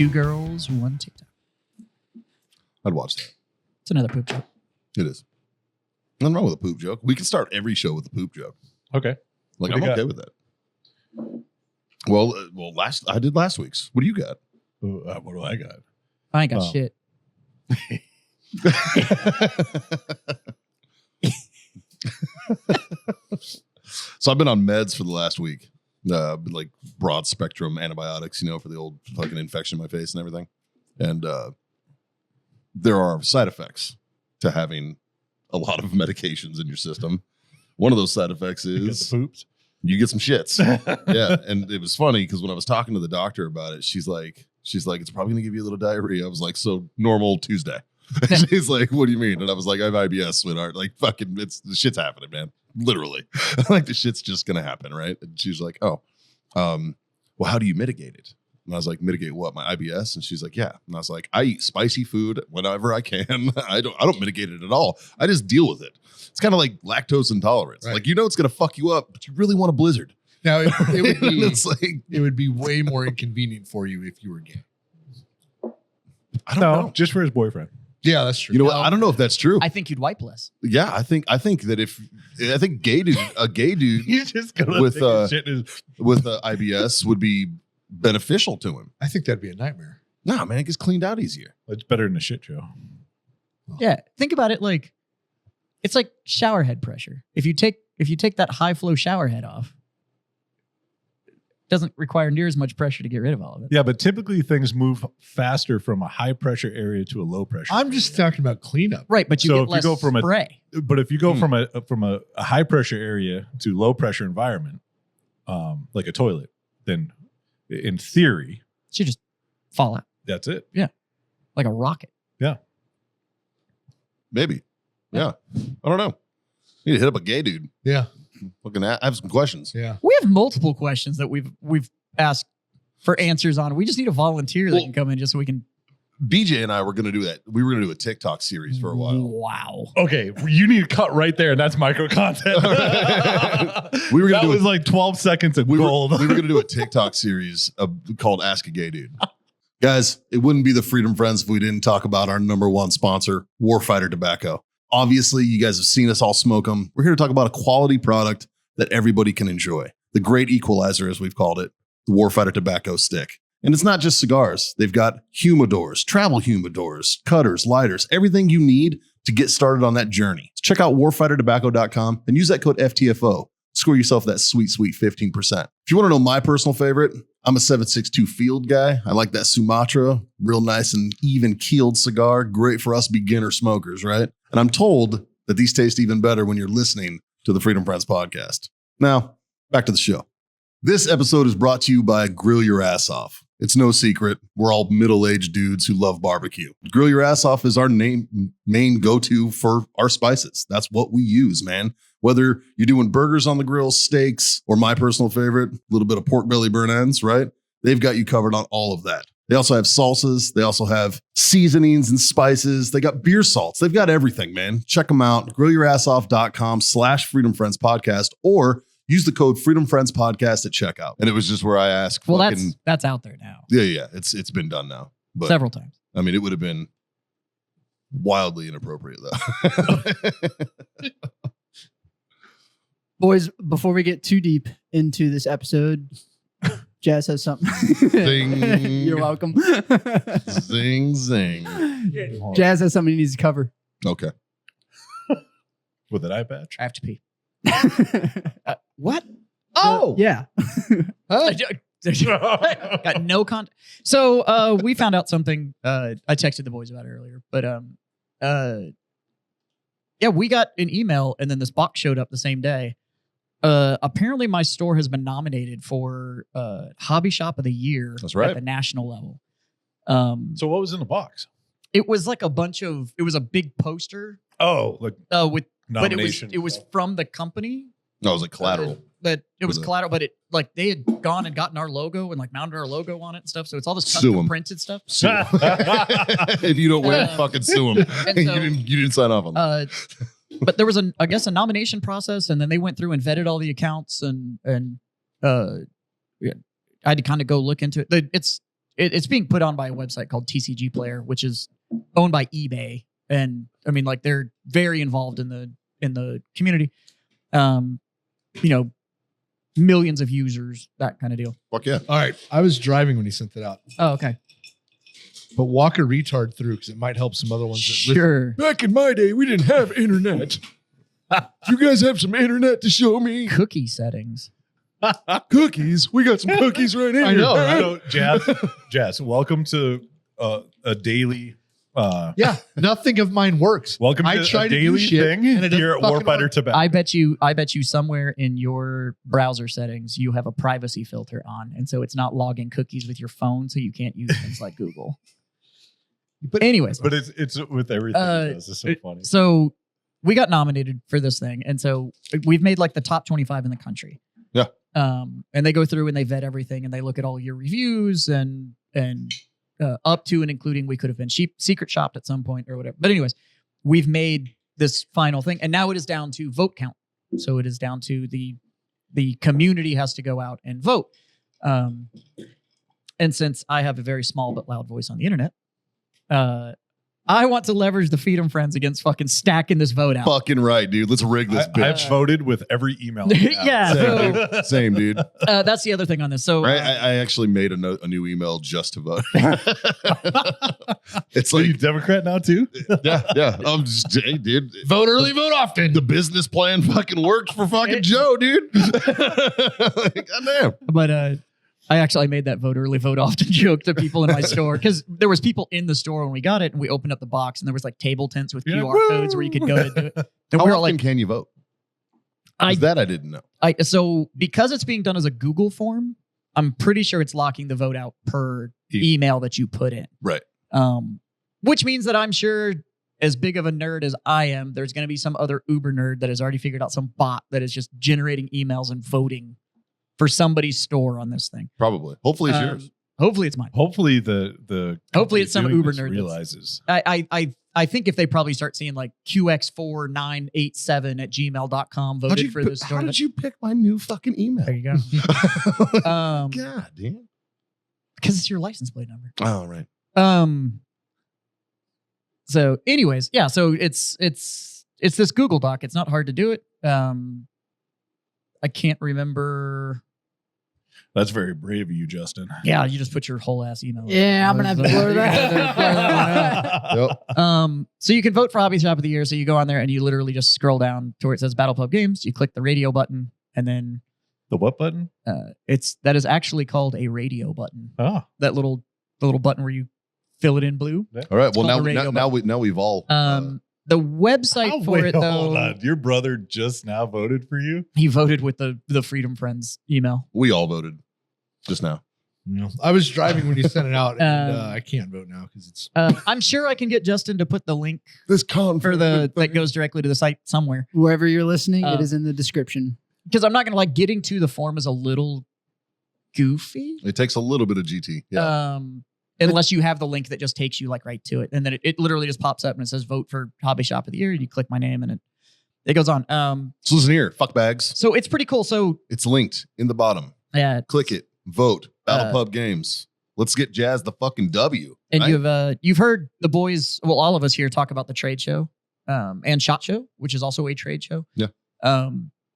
2 girls, 1 TikTok. I'd watch that. It's another poop joke. It is. Nothing wrong with a poop joke. We can start every show with a poop joke. Okay. Like, I'm okay with that. Well, I did last week's. What do you got? What do I got? I ain't got shit. So I've been on meds for the last week. Like broad spectrum antibiotics, for the old fucking infection in my face and everything. And there are side effects to having a lot of medications in your system. One of those side effects is you get some shits. Yeah. And it was funny because when I was talking to the doctor about it, she's like, it's probably gonna give you a little diarrhea. I was like, so normal Tuesday. She's like, what do you mean? And I was like, I have IBS, sweetheart. Like, fucking, the shit's happening, man. Literally. Like, the shit's just gonna happen, right? And she's like, oh, well, how do you mitigate it? And I was like, mitigate what? My IBS? And she's like, yeah. And I was like, I eat spicy food whenever I can. I don't mitigate it at all. I just deal with it. It's kind of like lactose intolerance. Right. Like, it's gonna fuck you up, but you really want a blizzard. Now it would be It's like, it would be way more inconvenient for you if you were gay. I don't know. Just for his boyfriend. Yeah, that's true. You know what? I don't know if that's true. I think you'd wipe less. Yeah, I think that a gay dude You just gonna with shit is IBS would be beneficial to him. I think that'd be a nightmare. Nah, man, it gets cleaned out easier. it's better than a shit show. Yeah, think about it like it's like shower head pressure. If you take that high flow shower head off, it doesn't require near as much pressure to get rid of all of it. Yeah, but typically things move faster from a high pressure area to a low pressure. I'm just talking about cleanup. Right, but you So get if you less go from spray. But if you go from a high pressure area to low pressure environment, like a toilet, then in theory, You just fall out that's it. like a rocket. Yeah. Maybe. Yeah. I don't know. You need to hit up a gay dude. Yeah, Looking at, I have some questions. yeah. We have multiple questions that we've asked for answers on. We just need a volunteer that can come in just so we can. BJ and I were going to do that. We were going to do a TikTok series for a while. Wow. Okay, you need to cut right there, and that's micro content. We were gonna that do was like 12 seconds of We were gold. going to do a TikTok series called Ask a Gay Dude. Guys, it wouldn't be the Freedom Friends if we didn't talk about our number one sponsor, Warfighter Tobacco. Obviously, you guys have seen us all smoke them. We're here to talk about a quality product that everybody can enjoy. The great equalizer, as we've called it, the Warfighter Tobacco Stick. And it's not just cigars. They've got humidors, travel humidors, cutters, lighters, everything you need to get started on that journey. So check out warfightertobacco.com and use that code FTFO. Score yourself that sweet, sweet 15%. If you want to know my personal favorite, I'm a 762 Field guy. I like that Sumatra, real nice and even keeled cigar. Great for us beginner smokers, right? And I'm told that these taste even better when you're listening to the Freedom Friends podcast. Now, back to the show. This episode is brought to you by Grill Your Ass Off. It's no secret. We're all middle-aged dudes who love barbecue. Grill Your Ass Off is our main go-to for our spices. That's what we use, man. Whether you're doing burgers on the grill, steaks, or my personal favorite, a little bit of pork belly burn ends, right? They've got you covered on all of that. They also have salsas. They also have seasonings and spices. They got beer salts. They've got everything, man. Check them out. GrillYourAssOff.com/Freedom Friends Podcast, or use the code Freedom Friends Podcast at checkout. And it was just where I asked. Well, that's out there now. Yeah. It's been done now. But Several times. I mean, it would have been wildly inappropriate, though. Boys, before we get too deep into this episode, Jazz has something. Zing. You're welcome. Zing, zing. Jazz has something he needs to cover. Okay. With an eye patch. I have to pee. What? Oh, yeah. Got no content. So we found out something. I texted the boys about it earlier, but yeah, we got an email and then this box showed up the same day. Apparently my store has been nominated for Hobby Shop of the Year. That's right. At the national level. So what was in the box? It was like it was a big poster. Oh, like with nomination. But it was from the company. No, it was like collateral. But it was Was it? collateral, but it like they had gone and gotten our logo and like mounted our logo on it and stuff. So it's all this Sue 'em. custom printed stuff. Sue 'em. If you don't win, fucking sue them. And so, you didn't sign off on that. But there was I guess a nomination process, and then they went through and vetted all the accounts, and yeah, I had to kind of go look into it. It's it's being put on by a website called TCG Player, which is owned by eBay, and I mean, like, they're very involved in the community. Millions of users, that kind of deal. Fuck yeah. All right. I was driving when he sent that out, Oh, okay, but walk a retard through because it might help some other ones. That sure. Back in my day, we didn't have internet. You guys have some internet to show me? Cookie settings. Cookies. We got some cookies right here. I know, right? So, Jazz, welcome to a daily. Yeah, nothing of mine works. Welcome I to try a to do daily shit, thing and it here at doesn't fucking Warfighter work. Tobacco. I bet you somewhere in your browser settings you have a privacy filter on, and so it's not logging cookies with your phone, so you can't use things like Google. But anyways, But it's with everything. It does. It's so funny. so we got nominated for this thing, and so we've made like the top 25 in the country. Yeah. And they go through and they vet everything, and they look at all your reviews and up to and including we could have been secret shopped at some point or whatever. But anyways, we've made this final thing, and now it is down to vote count. So it is down to the community has to go out and vote. And since I have a very small but loud voice on the internet, I want to leverage the Freedom Friends against fucking stacking this vote out. Fucking right, dude. Let's rig this bitch. I've voted with every email. Yeah. Same, dude. Same, dude. That's the other thing on this. So Right? I actually made a new email just to vote. It's So you like, Democrat now too? yeah. I'm just, hey, dude. Vote early, vote often. The business plan fucking works for fucking Joe, dude. Goddamn. but I actually made that vote early, vote often joke to people in my store because there was people in the store when we got it, and we opened up the box and there was like table tents with QR codes where you could go to do it. And How we were often like, can you vote? 'Cause that I didn't know. so because it's being done as a Google form, I'm pretty sure it's locking the vote out per email that you put in. Right. Which means that I'm sure, as big of a nerd as I am, there's going to be some other uber nerd that has already figured out some bot that is just generating emails and voting for somebody's store on this thing. Probably. Hopefully it's yours. Hopefully it's mine. Hopefully the Hopefully it's some company Uber doing nerd this that's- realizes. I think if they probably start seeing like QX4987@gmail.com voted for this store. How did you pick my new fucking email? There you go. God damn. Because it's your license plate number. Oh, right. So anyways, yeah, so it's this Google Doc. It's not hard to do it. I can't remember. That's very brave of you, Justin. Yeah, you just put your whole ass email. Yeah, I'm gonna have to blur that. Yep. So you can vote for Hobby Shop of the Year. So you go on there and you literally just scroll down to where it says Battle Pub Games. You click the radio button, and then The what button? that is actually called a radio button. Oh, That the little button where you fill it in blue. All right. Well, called the radio now we've all. The website for it, hold though, on. Your brother just now voted for you? he voted with the Freedom Friends email. we all voted just now. You know, I was driving when you sent it out, and I can't vote now because it's. I'm sure I can get Justin to put the link This for that goes directly to the site somewhere. Wherever you're listening, it Uh, is in the description. Because I'm not gonna getting to the form is a little goofy. It takes a little bit of GT. Yeah. Unless you have the link that just takes you like right to it, and then it literally just pops up and it says vote for Hobby Shop of the Year. And you click my name and it goes on. So listen here, fuck bags. So it's pretty cool. So It's linked in the bottom. yeah, Click it. Vote. Battle Pub Games. Let's get Jazz the fucking W. and right? you've heard the boys, well, all of us here talk about the trade show, and SHOT Show, which is also a trade show. Yeah.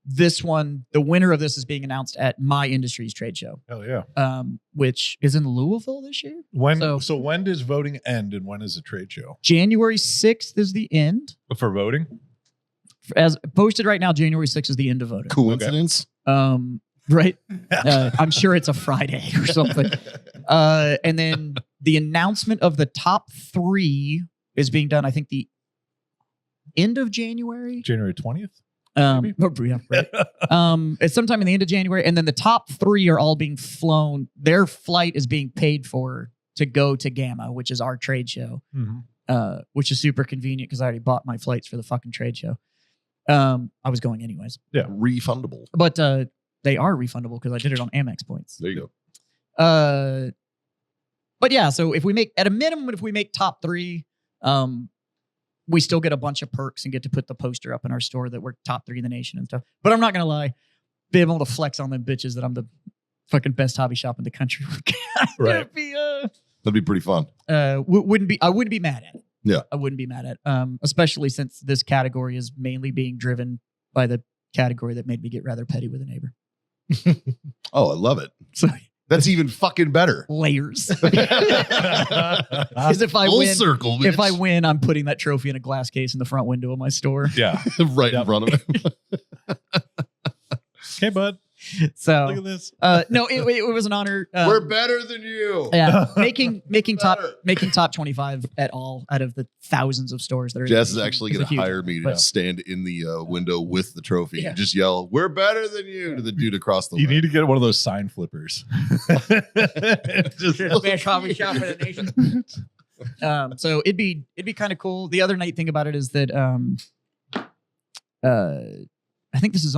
This one, the winner of this is being announced at My Industries trade show, Hell yeah. which is in Louisville this year. When So- so when does voting end and when is the trade show? January 6th is the end. For voting? As posted right now, January 6th is the end of voting. Coincidence? Right? I'm sure it's a Friday or something. And then the announcement of the top 3 is being done, I think, the end of January. January 20th? Yeah, right. It's sometime in the end of January. And then the top 3 are all being flown. Their flight is being paid for to go to Gamma, which is our trade show, which is super convenient because I already bought my flights for the fucking trade show. I was going anyways. Yeah. Refundable. But they are refundable because I did it on Amex points. There you go. But yeah, so if we make, at a minimum, if we make top 3, we still get a bunch of perks and get to put the poster up in our store that we're top 3 in the nation and stuff. But I'm not going to lie, being able to flex on them bitches that I'm the fucking best hobby shop in the country. Right. Be, That'd be pretty fun. I wouldn't be mad at it. Yeah. I wouldn't be mad at it. Especially since this category is mainly being driven by the category that made me get rather petty with a neighbor. Oh, I love it. So That's even fucking better. layers. Because if I Full win, circle, bitch. if I win, I'm putting that trophy in a glass case in the front window of my store. Yeah. right in Yep. front of him. Okay, bud. So Look at this. no, it was an honor. We're better than you. Yeah, making Better. top 25 at all out of the thousands of stores that are. Jess is actually is a going to huge hire honor, me to but- stand in the window with the trophy Yeah. and just yell, "We're better than you" to the dude across the You way. need to get one of those sign flippers. Just- Best coffee shop in the nation. So it'd be kind of cool. The other nice thing about it is that I think this is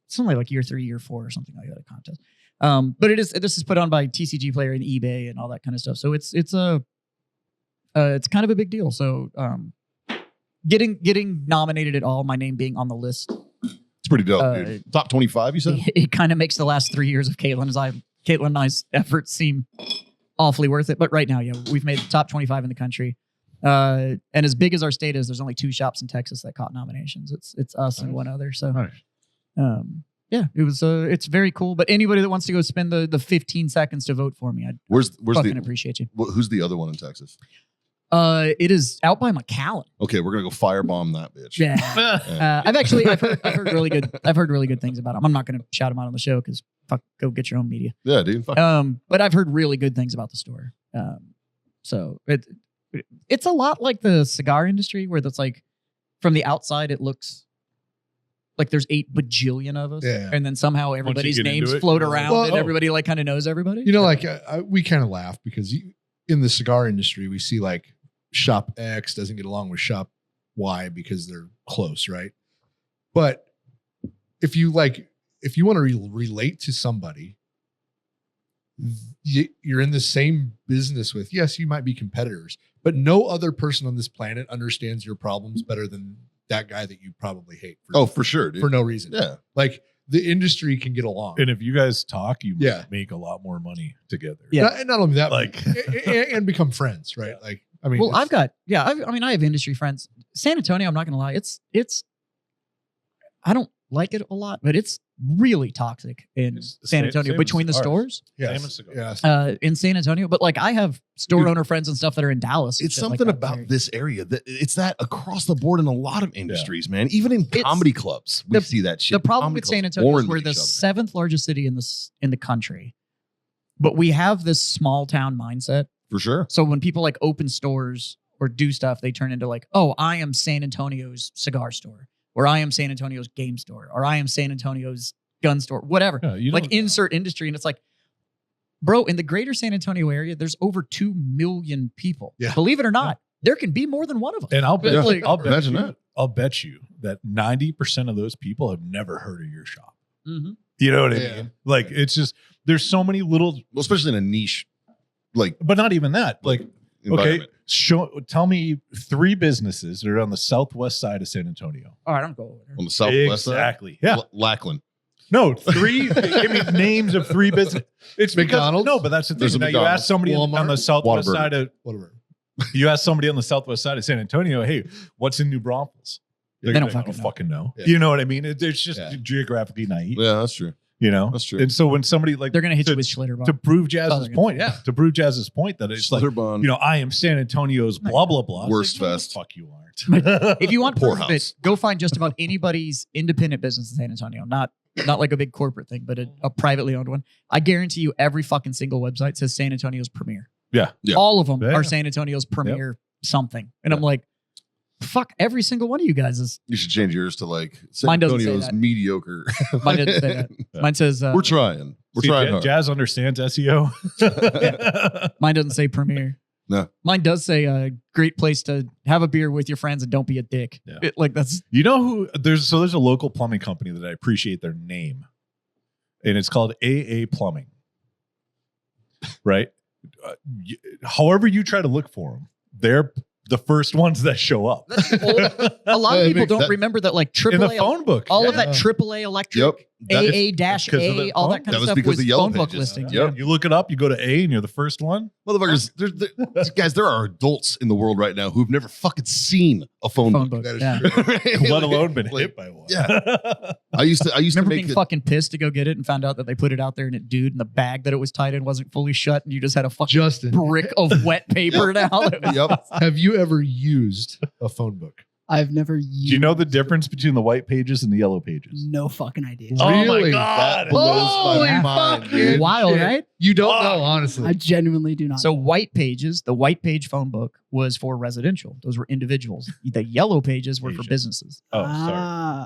it's only like year 3, year 4 or something like that, a contest. But this is put on by TCG Player and eBay and all that kind of stuff. So it's kind of a big deal. So getting nominated at all, my name being on the list, It's pretty dope, dude. Top 25, you said? it kind of makes the last 3 years of Caitlin and I's efforts seem awfully worth it. But right now, yeah, we've made the top 25 in the country. And as big as our state is, there's only 2 shops in Texas that caught nominations. It's us and one other. So, Nice. yeah, it was. It's very cool. But anybody that wants to go spend the 15 seconds to vote for me, I'd Where's fucking the appreciate you. who's the other one in Texas? It is out by McAllen. Okay, we're gonna go firebomb that bitch. Yeah. I've heard really good things about him. I'm not going to shout him out on the show because fuck, go get your own media. Yeah, dude. Fuck. But I've heard really good things about the store. So it's a lot like the cigar industry where that's like from the outside it looks like there's 8 bajillion of us, Yeah. and then somehow everybody's get into names it, float you're like, around well, and oh. everybody like kind of knows everybody. You know, like we kind of laugh because in the cigar industry, we see like shop X doesn't get along with shop Y because they're close, right? But if you want to relate to somebody, you're in the same business with, yes, you might be competitors, but no other person on this planet understands your problems better than that guy that you probably hate. For sure, dude. For no reason. Yeah. Like the industry can get along. And if you guys talk, you Yeah. make a lot more money together. Yeah. Not only that, Like- and become friends, right? Like, I mean, Well, I have industry friends. San Antonio, I'm not going to lie, it's I don't like it a lot, but it's really toxic in It's the San same- Antonio same between the as ours. stores. yes, Same as cigars. yes. In San Antonio, but like I have store Dude, owner friends and stuff that are in Dallas. and It's shit like something that. about this area that it's that across the board in a lot of industries, man. Even in It's- comedy clubs, we see that shit. The problem Comedy with San clubs Antonio is warring we're with the each other. 7th largest city in the country, but we have this small town mindset. For sure. So when people like open stores or do stuff, they turn into like, oh, I am San Antonio's cigar store, or I am San Antonio's game store, or I am San Antonio's gun store, whatever. Yeah, you Like don't- insert industry, and it's like, bro, in the greater San Antonio area, there's over 2 million people. Yeah. Believe it or not, there can be more than one of us. And I'll bet, Yeah. Like- I'll bet Imagine you, that. I'll bet you that 90% of those people have never heard of your shop. Mhm. You know what I Yeah. mean? Like it's just there's so many little, Well, especially in a niche like but not even that. Like okay, environment. tell me 3 businesses that are on the southwest side of San Antonio. Oh, I don't go over there. On the southwest side. Exactly. Yeah. Lackland. No, 3. Give me names of 3 businesses. It's because- McDonald's? No, but that's the There's a thing. Now you McDonald's. ask somebody on Walmart? the southwest Whataburger. side of Whatever. you ask somebody on the southwest side of San Antonio, hey, what's in New Braunfels? They're They don't gonna fucking know. know. Yeah. You know what I mean? It's just Yeah. geographically naive. Yeah, that's true. You know, That's true. And so when somebody like They're gonna hit to, you with Schlitterbahn. to prove Jazz's Southern. point, Yeah. to prove Jazz's point that it's like, Schlitterbahn. you know, I am San Antonio's blah blah blah. It's Worst like, no, the fest. fuck you aren't. If you want Poor proof of house. it, go find just about anybody's independent business in San Antonio. Not like a big corporate thing, but a privately owned one. I guarantee you, every fucking single website says San Antonio's premier. Yeah. Yeah. All of them Yeah. are San Antonio's premier something, and I'm like, fuck, every single one of you guys is. You should change yours to like San Mine doesn't say Antonio's that. mediocre. Mine doesn't say that. Mine says We're trying. We're See, trying hard. Jazz understands SEO. mine doesn't say premier. No. Mine does say a great place to have a beer with your friends and don't be a dick. Yeah. Like that's You know who there's a local plumbing company that I appreciate their name, and it's called AA Plumbing. Right? However you try to look for them, they're the first ones that show up a lot of Yeah, people makes don't that- remember that like in the AAA phone book. all of Yeah. that AAA electric Yep. AA dash because of A, the all phone? that kind That of was stuff because was the yellow phone book pages. listings. Yep. You look it up, you go to A, and you're the first one. Motherfuckers, guys, there are adults in the world right now who've never fucking seen a phone Phone book. book. That is Yeah. true. Let alone been Like, hit by one. Yeah. I used to Remember make being the, fucking pissed to go get it and found out that they put it out there and it dude and the bag that it was tied in wasn't fully shut and you just had a fucking Justin, brick of wet paper now. Yep. have you ever used a phone book? I've never Do used. you know the difference between the white pages and the yellow pages? No fucking idea. Oh my Really? God. That blows Holy my mind, fuck, dude. Wild, Shit. right? You don't Fuck. know, honestly. I genuinely do not. So know. white pages, the white page phone book was for residential. Those were individuals. The yellow pages were for Asian. businesses. Oh, sorry. Ah.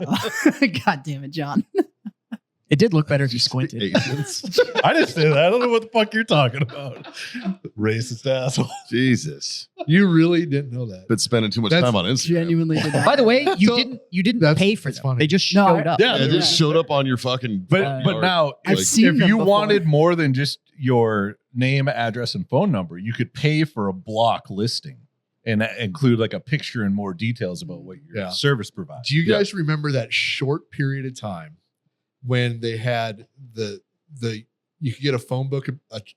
God damn it, John. It did look better if you squinted. Asians. I didn't say that. I don't know what the fuck you're talking about. Racist asshole. Jesus. You really didn't know that. Been spending too much That's time on Instagram. Genuinely did not. By the way, So, you didn't that's- pay for that's them. funny. They just No, showed up. Yeah, Yeah, they're it just showed up on your fucking. But Uh, now, I've if seen them you before. wanted more than just your name, address, and phone number, you could pay for a block listing and include like a picture and more details about what your Yeah. service provides. Do you guys remember that short period of time when they had the you could get a phone book,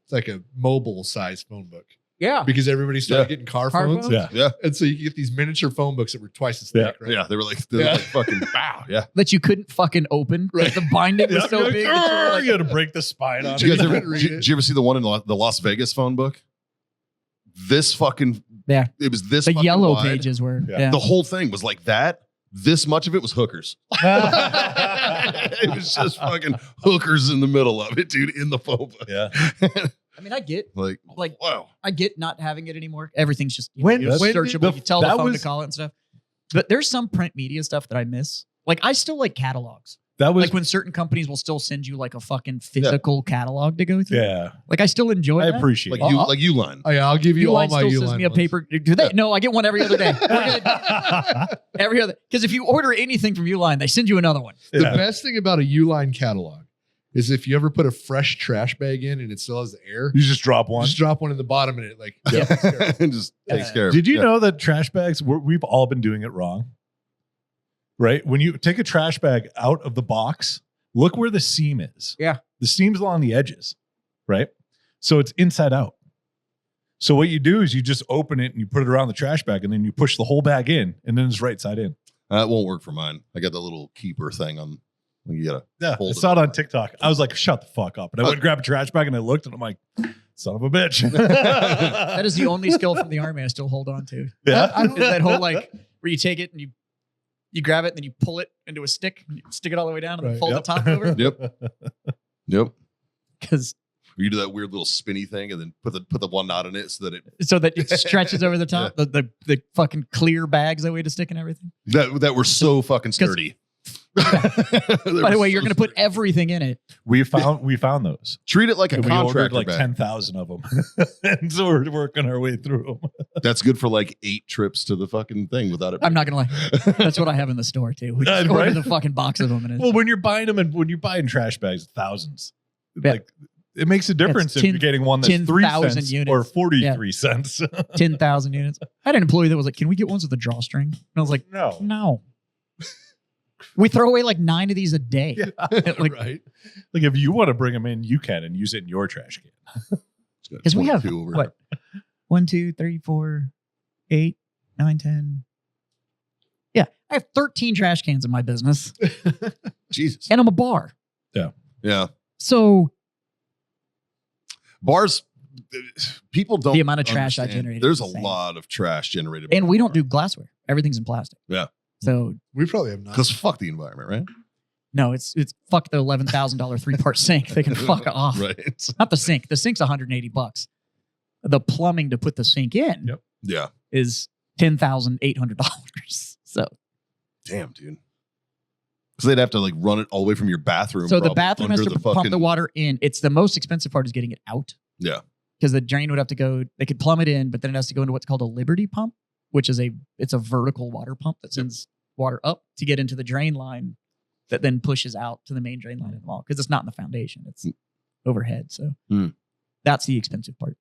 like a mobile size phone book, Yeah. because everybody started Yeah. getting car Car phones. phones? Yeah. Yeah. And so you could get these miniature phone books that were twice as Yeah. thick, right? Yeah, they were like Yeah. fucking wow. Yeah. That you couldn't fucking open. Right. Right. The binding was Yeah, so you're big. like, that you were "Grr," like- you had to break the spine on Did you it. guys ever? Read Did, it. did you ever see the one in the Las Vegas phone book? This fucking Yeah. It was this the fucking yellow wide. pages were. Yeah. Yeah. The whole thing was like that. This much of it was hookers. It was just fucking hookers in the middle of it, dude, in the phone book. Yeah. I mean, I get Like wow. I get not having it anymore. Everything's just When- know, when did searchable. the- You tell the that phone was- to call it and stuff. But there's some print media stuff that I miss. Like I still like catalogs. That was Like when certain companies will still send you like a fucking physical catalog to go through. yeah. Like I still enjoy I that. appreciate Like it. you like Uline. Oh, yeah, I'll give you all Uline my still Uline sends me a ones. paper. Do they? No, I get one every other day. We're good. Every other. Because if you order anything from Uline, they send you another one. The Yeah. best thing about a Uline catalog is if you ever put a fresh trash bag in and it still has the air, You just drop one. just drop one in the bottom and it like And just takes care of Did it. you Yeah. know that trash bags, we've all been doing it wrong? Right? When you take a trash bag out of the box, look where the seam is. Yeah. The seam's along the edges, right? So it's inside out. So what you do is you just open it and you put it around the trash bag and then you push the whole bag in and then it's right side in. That won't work for mine. I got the little keeper thing on. You gotta. Yeah. Hold I it saw it on over. TikTok. I was like, shut the fuck up. And I went and grabbed a trash bag and I looked and I'm like, son of a bitch. That is the only skill from the army I still hold on to. yeah. Is that whole like where you take it and you grab it and then you pull it into a stick, and you stick it all the way down and then Right. fold Yep. the top over. Yep. Because You do that weird little spinny thing and then put the one knot in it so that it stretches over the top. The fucking clear bags that way to stick and everything. that were so fucking sturdy. By the way, you're going to put everything in it. We found those. treat it like a And we ordered contractor like bag. 10,000 of them. And so we're working our way through them. That's good for like 8 trips to the fucking thing without it. I'm not going to lie. That's what I have in the store too. We just Right? order the fucking box of them. And Well, when you're buying them and when you're buying trash bags, thousands, Yeah. like it makes a difference if 10 you're getting one that's 3 10,000 cents units. or 43 cents. 10,000 units. I had an employee that was like, "Can we get ones with a drawstring?" And I was like, No. "No." We throw away like 9 of these a day. Like, right. Like if you want to bring them in, you can and use it in your trash can. because we have 22 over what 1, 2, 3, 4, 8, 9, 10. Yeah, I have 13 trash cans in my business, Jesus. and I'm a bar. Yeah. So Bars, people don't. The amount of trash I understand. generated There's a is insane. lot of trash generated. and we don't do glassware. Everything's in plastic. Yeah. So We probably have not. Because fuck the environment, right? no, it's fuck the $11,000 3-part sink. They can fuck off. Right. Not the sink. The sink's $180. The plumbing to put the sink in Yep. Yeah. is $10,800. So Damn, dude. Because they'd have to like run it all the way from your bathroom. So the probably bathroom has under to the pump the water in. It's the most expensive part is getting it out. Yeah. Because the drain would have to go, they could plumb it in, but then it has to go into what's called a Liberty pump, which is it's a vertical water pump that sends water up to get into the drain line that then pushes out to the main drain line in the wall. Because it's not in the foundation. It's overhead. So that's the expensive part.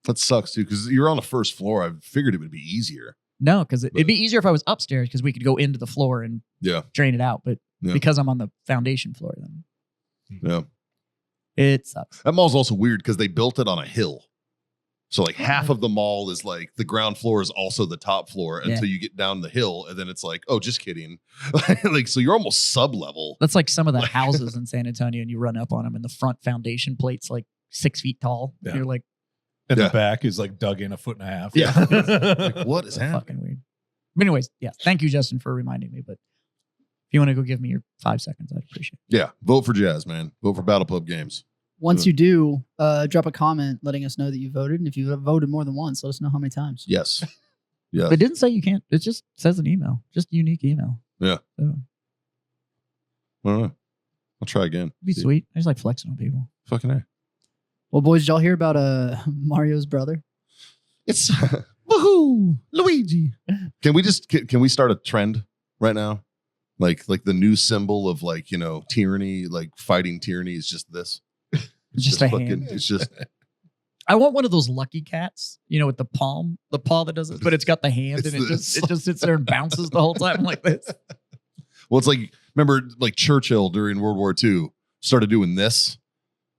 That sucks too. Because you're on the first floor. I figured it would be easier. No, because it'd be easier if I was upstairs because we could go into the floor and Yeah. drain it out. But Yeah. because I'm on the foundation floor, then Yeah. It sucks. That mall's also weird because they built it on a hill. So like half of the mall is like the ground floor is also the top floor until you get down the hill. And then it's like, oh, just kidding. Like, so you're almost sub-level. That's like some of the houses in San Antonio, and you run up on them, and the front foundation plate's like 6 feet tall. Yeah. You're like, And Yeah. the back is like dug in 1.5 feet. Yeah. Like, what is that's happening? fucking weird. But anyways, yeah. Thank you, Justin, for reminding me. But if you want to go give me your 5 seconds, I'd appreciate it. Yeah. Vote for Jazz, man. Vote for Battle Pub Games. Once you do, drop a comment letting us know that you voted. And if you voted more than once, let us know how many times. Yes. Yeah. But it didn't say you can't. It just says an email. Just unique email. Yeah. So, I don't know. I'll try again. it'd be sweet. I just like flexing on people. Fucking A. Well, boys, did y'all hear about Mario's brother? It's woohoo, Luigi. Can we start a trend right now? Like the new symbol of like, you know, tyranny, like fighting tyranny is just this. It's Just a hand. It's just I want one of those lucky cats, you know, with the paw that does it, but it's got the hand It's and it this. just sits there and bounces the whole time like this. well, it's like remember like Churchill during World War II started doing this,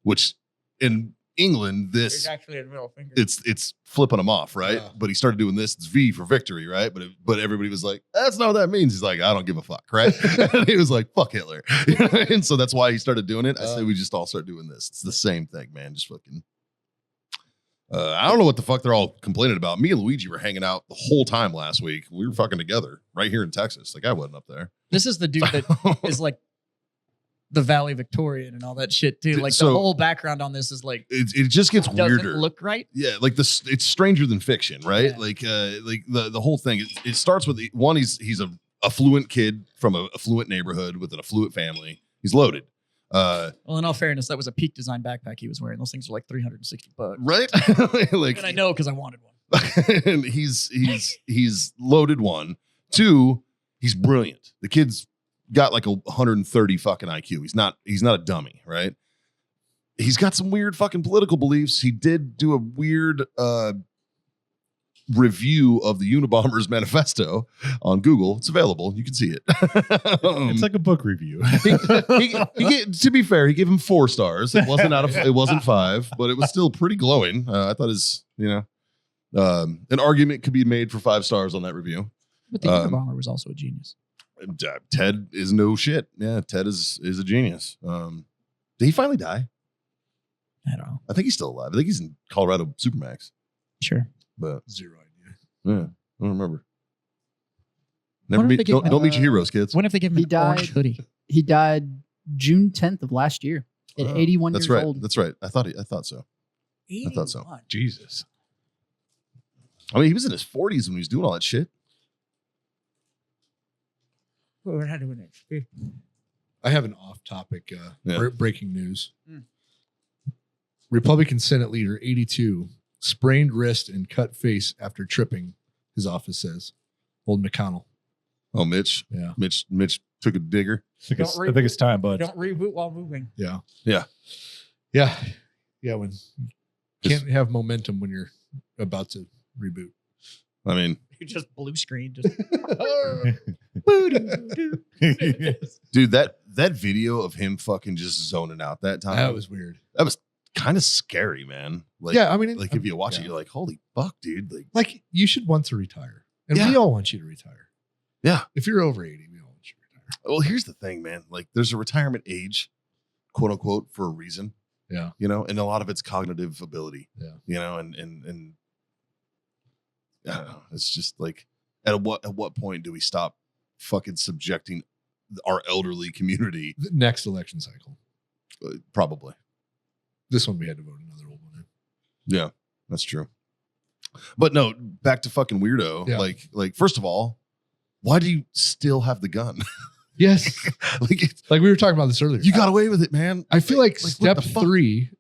which in England this actually a middle finger. it's flipping him off, right? Yeah. But he started doing this. It's V for victory, right? But everybody was like, that's not what that means. He's like, I don't give a fuck, right? And he was like, fuck Hitler. And so that's why he started doing it. I say we just all start doing this. It's the same thing, man. Just fucking. I don't know what the fuck they're all complaining about. Me and Luigi were hanging out the whole time last week. We were fucking together right here in Texas. Like I wasn't up there. This is the dude that is like the Valley Victorian and all that shit too. Like So- the whole background on this is like It just gets doesn't weirder. look right. Yeah, like this. It's stranger than fiction, right? Yeah. Like the whole thing. It starts with one. He's a affluent kid from a affluent neighborhood with an affluent family. He's loaded, Well, in all fairness, that was a Peak Design backpack he was wearing. Those things were like $360. right? Like, And I know because I wanted one. and he's loaded. 1, 2. He's brilliant. The kid's got like 130 fucking IQ. He's not a dummy, right? He's got some weird fucking political beliefs. He did do a weird review of the Unabomber's manifesto on Google. It's available. You can see it. It's like a book review. To be fair, he gave him 4 stars. It wasn't 5, but it was still pretty glowing. I thought an argument could be made for 5 stars on that review. But the Unabomber was also a genius. Ted is no shit. Yeah, Ted is a genius. Did he finally die? I don't know. I think he's still alive. I think he's in Colorado Supermax. Sure. But Zero idea. yeah, I don't remember. Wonder if they give- Don't meet your heroes, kids. What if they give him He an died- orange hoodie? He died June 10th of last year at 81 That's years right. old. That's right. I thought so. I thought so. 81. Jesus. I mean, he was in his 40s when he was doing all that shit. Well, we're not doing it. I have an off-topic Yeah. breaking news. Hmm. Republican Senate Leader 82 sprained wrist and cut face after tripping. His office says, "Old McConnell." Oh, Mitch. Yeah, Mitch took a digger. I think it's time, bud. Don't reboot while moving. yeah, Yeah. yeah, yeah. When you can't have momentum when you're about to reboot. I mean, You just blue screen. Just dude, that video of him fucking just zoning out that time, That was weird. that was kind of scary, man. Like, Yeah, I mean, like if you watch it, yeah. you're like, holy fuck, dude. Like you should want to retire, and Yeah. we all want you to retire. Yeah. If you're over 80, we all want you to retire. Well, here's the thing, man. Like, there's a retirement age, quote unquote, for a reason. Yeah. You know, and a lot of it's cognitive ability. Yeah. You know, and I don't know. It's just like, at what point do we stop fucking subjecting our elderly community? The next election cycle. Probably. This one we had to vote another old one in. Yeah, that's true. But no, back to fucking weirdo. Yeah. Like first of all, why do you still have the gun? Yes. Like Like we were talking about this earlier. you got away with it, man. I feel like what step the fuck? 3,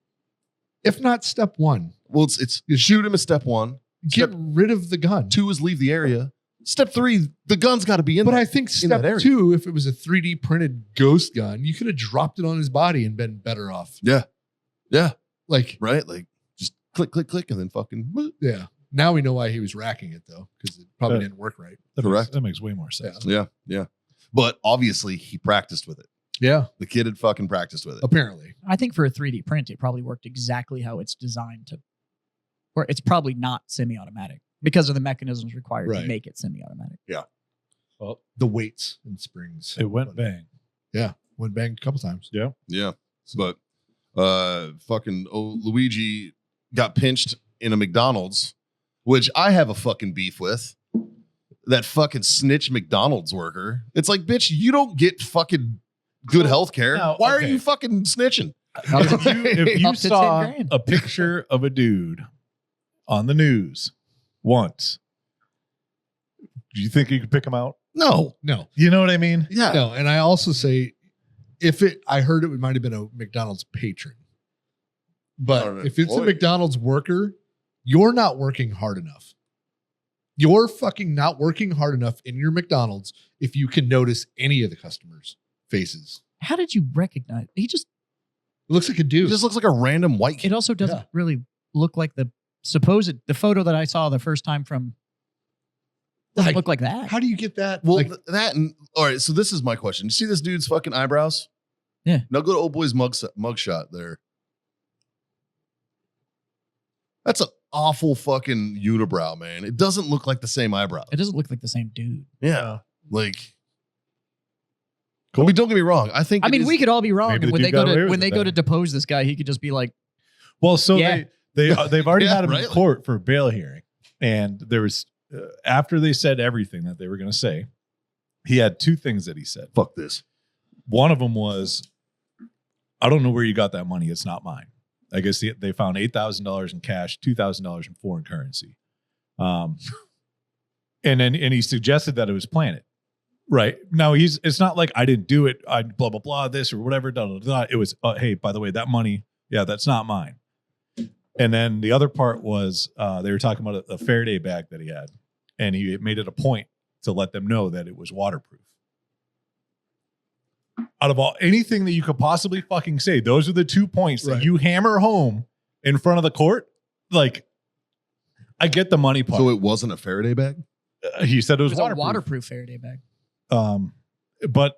if not step 1, Well, it's shoot him as step 1. get Step rid of the gun. 2 is leave the area. Step 3, the gun's got to be in But there. I think in that step area. 2, if it was a 3D printed ghost gun, you could have dropped it on his body and been better off. Yeah. Yeah. Like, Right? Like just click, click, click, and then fucking boop. yeah. Now we know why he was racking it though, because it probably Yeah. didn't work right. That Correct. That makes way more sense. Yeah. Yeah. But obviously he practiced with it. Yeah, The kid had fucking practiced with it. apparently. I think for a 3D print, it probably worked exactly how it's designed to. Or it's probably not semi-automatic because of the mechanisms required Right. to make it semi-automatic. Well, The weights and springs. it went bang. Yeah, went bang a couple times. Yeah. Yeah. But fucking Luigi got pinched in a McDonald's, which I have a fucking beef with. That fucking snitch McDonald's worker. It's like, bitch, you don't get fucking good health care. No, Why are okay. you fucking snitching? If you Up to saw 10 grand. a picture of a dude on the news once, do you think you could pick him out? No. No, You know what I mean? Yeah. no. And I also say, I heard it might have been a McDonald's patron. But Or an if it's a employee. McDonald's worker, you're not working hard enough. You're fucking not working hard enough in your McDonald's if you can notice any of the customers' faces. How did you recognize? He just. It looks like a He dude. just looks like a random white It kid. also doesn't Yeah. really look like the photo that I saw the first time from. Doesn't Like, look like that. How do you get that? Well, Like, that and all right. So this is my question. You see this dude's fucking eyebrows? Yeah. Now go to old boy's mugshot there. That's an awful fucking unibrow, man. It doesn't look like the same eyebrow. It doesn't look like the same dude. Yeah. Like, Cool. I mean, don't get me wrong. I think I mean, we could all be wrong. Maybe And the when dude they go got away to with when it they go to then. depose this guy, he could just be like, Well, so Yeah. they've already Yeah, had him right. in court for a bail hearing, and there was after they said everything that they were going to say, he had two things that he said. fuck this. One of them was, "I don't know where you got that money. It's not mine." I guess they found $8,000 in cash, $2,000 in foreign currency, and he suggested that it was planted. Right now, it's not like I didn't do it. I blah blah blah this or whatever. Blah, blah, blah. It was hey, by the way, that money, yeah, that's not mine. And then the other part was they were talking about a Faraday bag that he had, and he made it a point to let them know that it was waterproof. Out of anything that you could possibly fucking say, those are the 2 points that Right. you hammer home in front of the court. Like, I get the money part. So it wasn't a Faraday bag? He said it it was was a waterproof. waterproof Faraday bag. But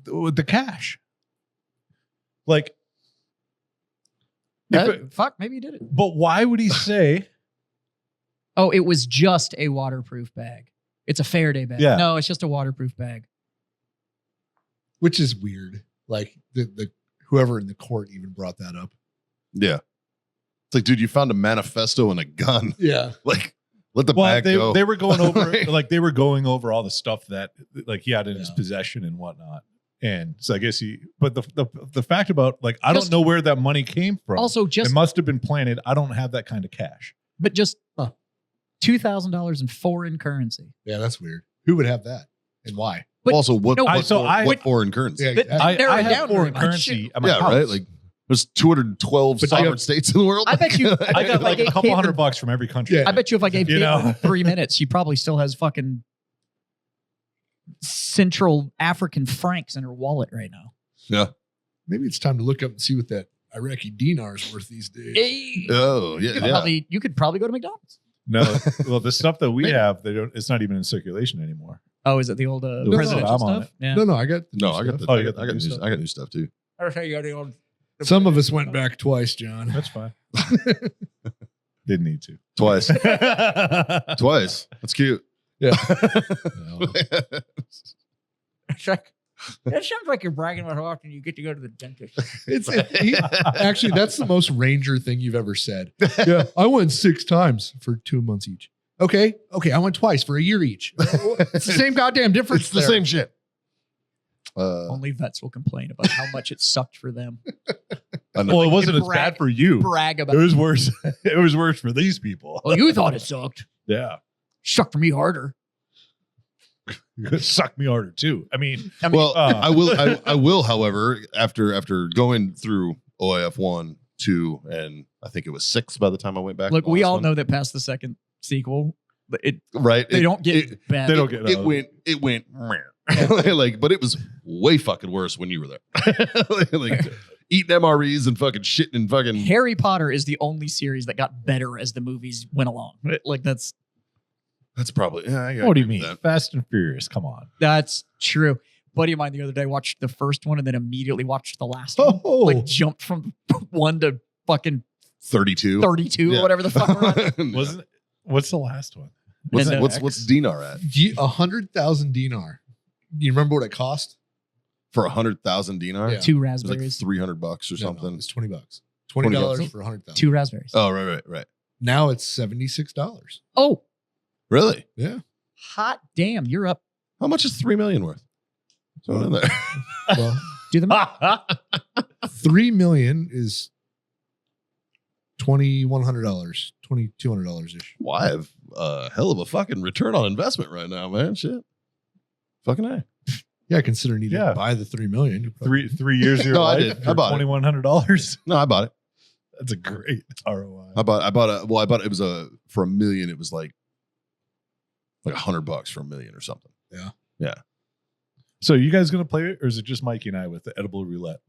with the cash, like, if it- Fuck, maybe he did it. but why would he say? Oh, it was just a waterproof bag. It's a Faraday bag. Yeah. No, it's just a waterproof bag. which is weird. Like the whoever in the court even brought that up. Yeah. It's like, dude, you found a manifesto and a gun. Yeah. Like, let the Well, bag go. they were going over Right. like they were going over all the stuff that like he had in his Yeah. possession and whatnot. And so I guess but the fact about like I Just- don't know where that money came from. Also, just it must have been planted. I don't have that kind of cash. but just Huh. $2,000 in foreign currency. Yeah, that's weird. Who would have that and why? But- also, what, no, what, so for- I- what foreign currency? Yeah, But- exactly. Narrow I it have down foreign very much. currency at my Yeah, house. right? Like, there's 212 But I sovereign got- states in the world. I bet you- I got like a Like, couple Caitlin- $100 from every country. Yeah. I bet you if I gave You know? Caitlin 3 minutes, she probably still has fucking Central African francs in her wallet right now. Yeah. Maybe it's time to look up and see what that Iraqi dinar is worth these days. Hey, Oh, yeah. Yeah. you could probably go to McDonald's. No, well, the stuff that we have, they don't. It's not even in circulation anymore. Oh, is it the old no, presidential I'm on stuff? Yeah. No, I got the No, new I got stuff. the, Oh, I you got, got I the got new new, stuff? I got new stuff too. Some of us went back twice, John. That's fine. Didn't need to. Twice. Twice. That's cute. Yeah. That sounds like you're bragging about how often you get to go to the dentist. Actually, that's the most Ranger thing you've ever said. Yeah, I went 6 times for 2 months each. Okay, I went twice for a year each. It's the same goddamn difference. It's the there. same shit. Only vets will complain about how much it sucked for them. I know. Well, it wasn't as brag- bad for you. Brag It about. was worse. It was worse for these people. Well, you thought it sucked. Yeah, Sucked for me harder. it sucked me harder too. I mean, Well, uh, I will, however, after going through OIF 1, 2, and I think it was 6 by the time I went back. Look, to the we last all one. know that past the second sequel, they Right. don't get bad. they don't get. It went like, but it was way fucking worse when you were there. like eating MREs and fucking shitting and fucking. Harry Potter is the only series that got better as the movies went along. Like That's probably. Yeah, I What do you agree with mean? that. Fast and Furious. Come on. that's true. buddy of mine the other day watched the first one and then immediately watched the last one. Oh. Like jumped from 1 to fucking 32. 32 Yeah. or whatever the fuck we're on. Wasn't it? What's the last one? What's, And, what's dinar at? 100,000 dinar. You remember what it cost? For 100,000 dinar? Yeah. 2 It was raspberries. like $300 or No, something. it's $20. $20 $20 for 100,000. 2 raspberries. Oh, right. Now it's $76. Oh, Really? Yeah. hot damn. You're up. How much is 3 million worth? Throw it in there. Well, Do the math. 3 million is $2,100, $2,200 ish. Well, I have a hell of a fucking return on investment right now, man. Shit. Fucking A. Yeah, considering you didn't Yeah. buy the 3 million. you probably- 3 years of your No, I life did. I for bought it. $2,100. No, I bought it. That's a great ROI. I bought it was for $1 million. It was like $100 for $1 million or something. So you guys gonna play it, or is it just Mikey and I with the edible roulette?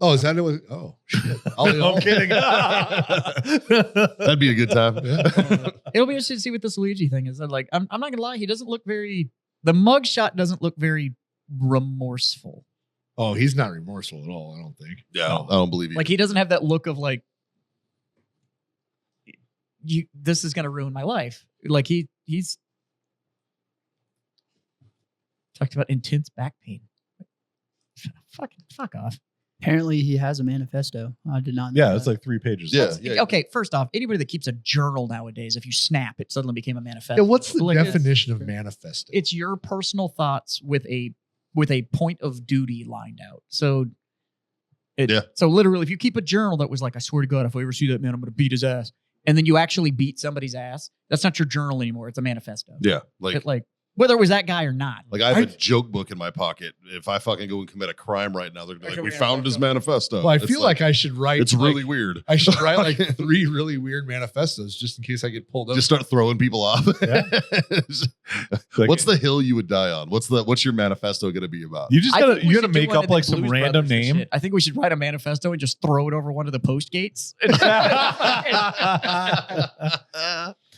Oh, is that it? Oh, shit. I'm kidding. That'd be a good time. Yeah. It'll be interesting to see what this Luigi thing is. Like, I'm not gonna lie, he doesn't look very. The mugshot doesn't look very remorseful. Oh, he's not remorseful at all, I don't think. Yeah, I don't believe you. Like he doesn't have that look of like, this is gonna ruin my life. Like he's talked about intense back pain. Fuck off. Apparently, he has a manifesto. I did not know Yeah, that. it's like 3 pages. Yeah, long. yeah. Okay, first off, anybody that keeps a journal nowadays, if you snap, it suddenly became a manifesto. Yeah, what's the Like, definition of manifesto? It's your personal thoughts with a point of duty lined out. So, so literally, if you keep a journal that was like, I swear to God, if I ever see that man, I'm going to beat his ass, and then you actually beat somebody's ass, that's not your journal anymore. It's a manifesto. Yeah, Like whether it was that guy or not. like I have a joke book in my pocket. If I fucking go and commit a crime right now, they're gonna be like, we found his manifesto. Well, I It's flike I should write. it's really weird. I should write like 3 really weird manifestos just in case I get pulled up. Just start throwing people off. Yeah. Like, What's the hill you would die on? What's your manifesto gonna be about? You just I gotta think we should do make one up of the like some Blues random Brothers and name. shit. I think we should write a manifesto and just throw it over one of the post gates.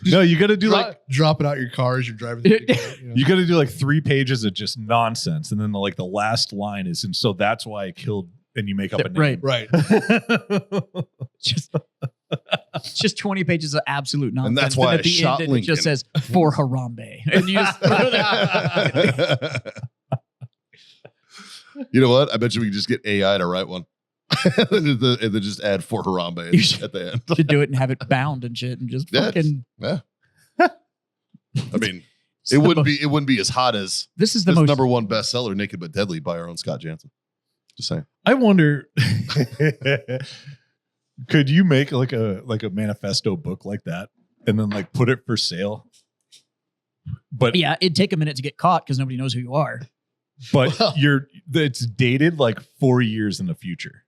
No, you gotta do like drop it out your car as you're driving. The car, you know? you gotta do like 3 pages of just nonsense, and then the last line is, and so that's why I killed. And you make up a name. Right. Right. just 20 pages of absolute nonsense. And that's why at I the shot end, Lincoln. it just says for Harambe. And you just throw that. You know what? I bet you we can just get AI to write one. and then just add for Harambe You should- at the end. to do it and have it bound and shit and just Yeah. fucking. Yeah. I mean, it wouldn't be as hot as This is the this most. number 1 bestseller, Naked but Deadly, by our own Scott Jansen. Just saying. I wonder, could you make like a manifesto book like that, and then like put it for sale? But Yeah, it'd take a minute to get caught because nobody knows who you are. but Well- it's dated like 4 years in the future.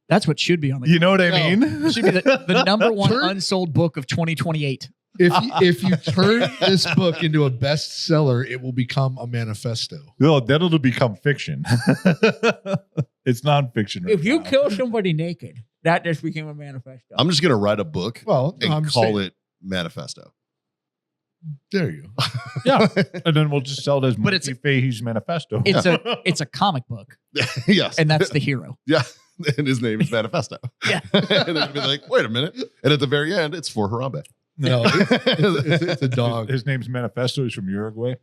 That's what should be on the. You know what I No. mean? It should be the number 1 Turn- unsold book of 2028. If you turn this book into a bestseller, it will become a manifesto. No, that'll become fiction. It's nonfiction. Right If you now. kill somebody naked, that just became a manifesto. I'm just gonna write a book Well, and I'm just call saying, it Manifesto. There you go. yeah, and then we'll just sell it as But it's- Mikey Fahey's manifesto. it's a comic book, Yes. and that's the hero. yeah. And his name is Manifesto. Yeah. And it'd be like, wait a minute. And at the very end, it's for Harambe. No, it's a dog. His name's Manifesto. He's from Uruguay.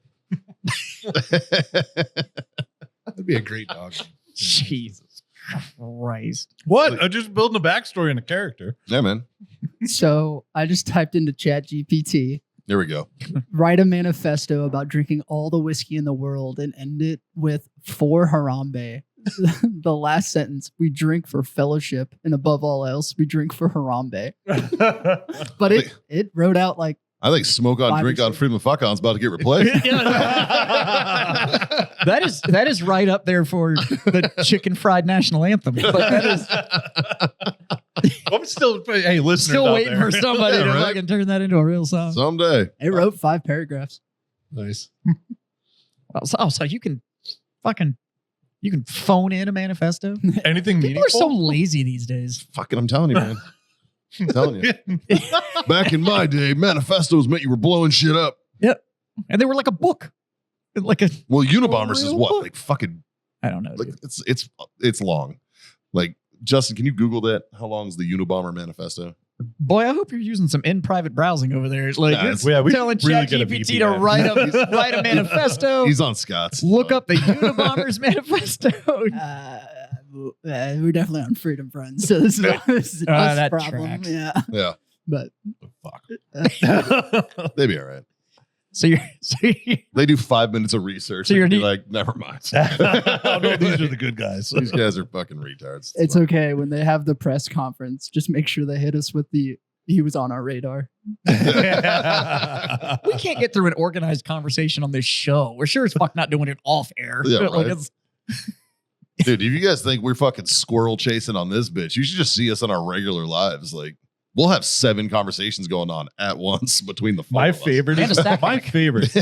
That'd be a great dog. Jesus Christ. What? I'm just building a backstory and a character. Yeah, man. So I just typed into ChatGPT, There we go. write a manifesto about drinking all the whiskey in the world and end it with for Harambe. The last sentence, we drink for fellowship, and above all else, we drink for Harambe. But it wrote out like, I think Smoke on 5 Drink or on 6. Freedom Fuck On's about to get replaced. That is right up there for the chicken fried national anthem. But that is I'm still, hey, listeners still out waiting there. for somebody Yeah, to right. fucking turn that into a real song. Someday. it wrote 5 paragraphs. Nice. So you can phone in a manifesto. Anything People are meaningful? so lazy these days. Fucking, I'm telling you, man. I'm telling you. Back in my day, manifestos meant you were blowing shit up. And they were like a book. Like a Well, Unabombers is real what? book? Like fucking I don't know. like Dude. it's long. Like Justin, can you Google that? How long is the Unabomber manifesto? Boy, I hope you're using some in private browsing over there. Like Nah, you're it's- Yeah, we telling should really get a ChatGPT VPN. to write a manifesto. He's on Scott's. Look up the Unabomber's manifesto. We're definitely on Freedom Friends, so this is an us that problem. tracks. Yeah, Yeah, but Fuck. they'd be all right. So you're They do 5 minutes of research. So So you're you're ne- like, never mind. Oh, no, these are the good guys. These guys are fucking retards. it's okay when they have the press conference. Just make sure they hit us with he was on our radar. we can't get through an organized conversation on this show. We're sure as fuck not doing it off air. Yeah, Like, right. it's- Dude, if you guys think we're fucking squirrel chasing on this bitch, you should just see us on our regular lives. Like, we'll have 7 conversations going on at once between the 4 My of us. favorite And is a sack my hack. favorite.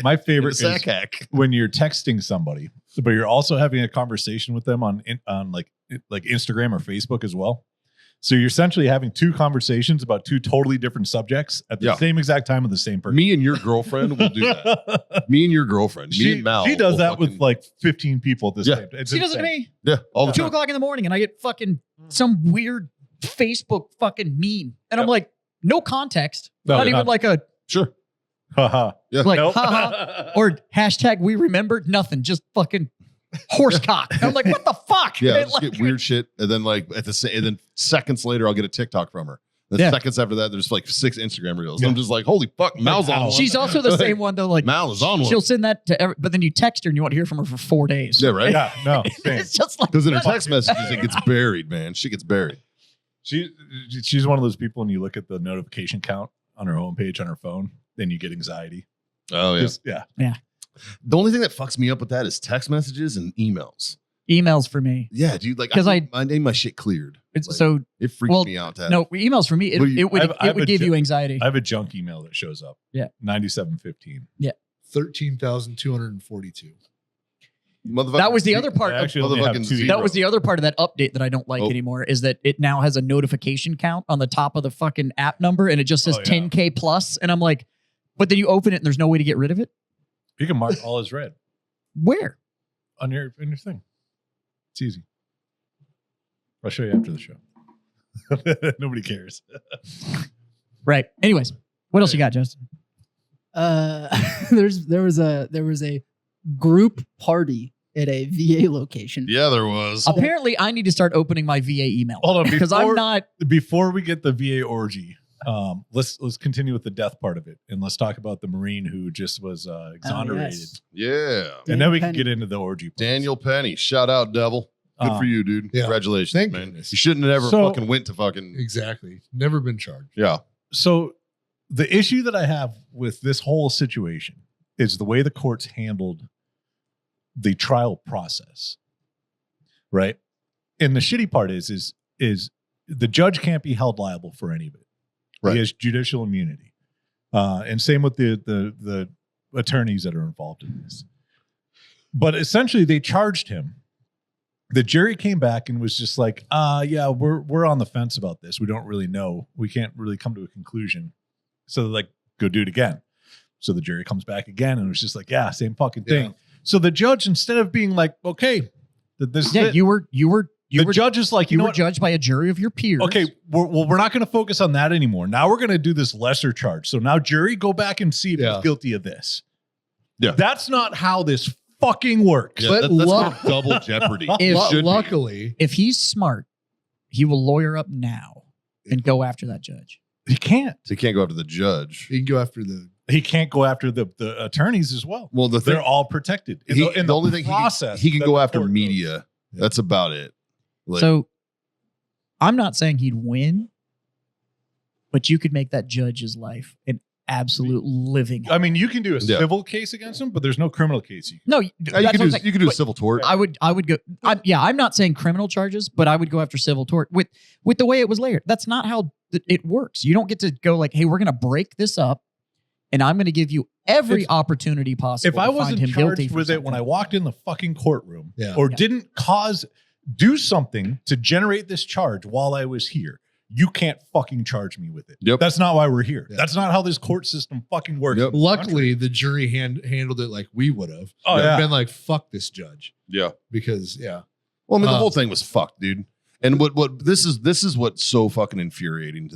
My favorite And a is sack hack. when you're texting somebody, but you're also having a conversation with them on like Instagram or Facebook as well. So you're essentially having 2 conversations about 2 totally different subjects at the Yeah. same exact time with the same person. Me and your girlfriend will do that. Me and your girlfriend. Me and Mal. She does will that fucking- with like 15 people at this Yeah. time. It's she does it to insane. me. Yeah, all the 2 time. o'clock in the morning, and I get fucking some weird Facebook fucking meme, and I'm Yep. like, no context, No, not even not- like a Sure. Haha. Yeah. like Nope. haha or hashtag we remembered nothing, just fucking horse cock. And I'm like, what the fuck? Yeah, I And just like, get weird shit, and then like and then seconds later, I'll get a TikTok from her. Then Yeah. seconds after that, there's like 6 Instagram reels. Yeah. I'm just like, holy fuck, Mal's on. ow. one. she's also the same one though. Like Mal is on one. she'll send that to but then you text her and you want to hear from her for 4 days. Yeah, right. Yeah, no, same. It's just like Because in her text messages, it gets buried, man. She gets buried. She's one of those people, and you look at the notification count on her homepage on her phone, then you get anxiety. Oh yeah. Just- yeah. The only thing that fucks me up with that is text messages and emails. emails for me. Yeah, dude. Like, 'Cause I need my shit cleared. It's Like, so it freaks well, me out. To have. no emails for me. It, What do you- it would I have a give you jo- anxiety. I have a junk email that shows up. Yeah. 9715. 13,242. Motherfucker. That was the other part. I Of, actually only have Motherfucking 2 zero. that was the other part of that update that I don't like Oh. anymore. Is that it now has a notification count on the top of the fucking app number, and it just says Oh, yeah. 10K plus, and I'm like, but then you open it and there's no way to get rid of it. You can mark all as red Where? on your thing. It's easy. I'll show you after the show. Nobody cares. Right. Anyways, what else you got, Justin? There was a group party at a VA location. Yeah, there was. Apparently, I need to start opening my VA email Hold on, because I'm before- not. Before we get the VA orgy, let's continue with the death part of it, and let's talk about the Marine who just was exonerated, yes. Yeah. and then we can Penny. get into the orgy. parts. Daniel Penny. Shout out, devil. Good for you, dude. Yeah. Congratulations, Thank man. goodness. You shouldn't have ever So- fucking went to fucking. Exactly. Never been charged. Yeah. So the issue that I have with this whole situation is the way the courts handled the trial process, right? And the shitty part is the judge can't be held liable for any of it. Right. He has judicial immunity, and same with the attorneys that are involved in this. But essentially, they charged him. The jury came back and was just like, yeah, we're on the fence about this. We don't really know. We can't really come to a conclusion. So they're like, go do it again. So the jury comes back again and it was just like, yeah, same fucking thing. Yeah. So the judge, instead of being like, okay, this is Yeah, it, you were the judge is like, you know were what? judged by a jury of your peers. Okay, we're not going to focus on that anymore. Now we're going to do this lesser charge. So now jury, go back and see if Yeah. he's guilty of this. Yeah. That's not how this fucking works. Yeah, But that's luck- called double jeopardy. If- It should be. Luckily, If he's smart, he will lawyer up now and go after that judge. He can't. So you can't go after the judge. you can go after the. He can't go after the attorneys as well. Well, the thing, They're all protected. In he- in the only thing process he can that go the after court media. goes. That's about it. Like, So I'm not saying he'd win, but you could make that judge's life an absolute living. I mean, you can do a Yeah. civil case against him, but there's no criminal case. No, you that's can what I'm do saying. you can do a But civil tort. I would go. I'm not saying criminal charges, but I would go after civil tort with the way it was layered. That's not how it works. You don't get to go like, hey, we're going to break this up, and I'm going to give you every opportunity possible. If I to find wasn't him guilty charged for with it when I something. walked in the fucking courtroom, Yeah. or Yeah. didn't do something to generate this charge while I was here, you can't fucking charge me with it. Yep. That's not why we're here. Yeah. That's not how this court system fucking works. Yep. Luckily, the jury handled it like we would have. Oh, They've yeah. been like, fuck this judge. Yeah. Because, yeah. Well, I mean, the whole thing was fucked, dude. And what this is what's so fucking infuriating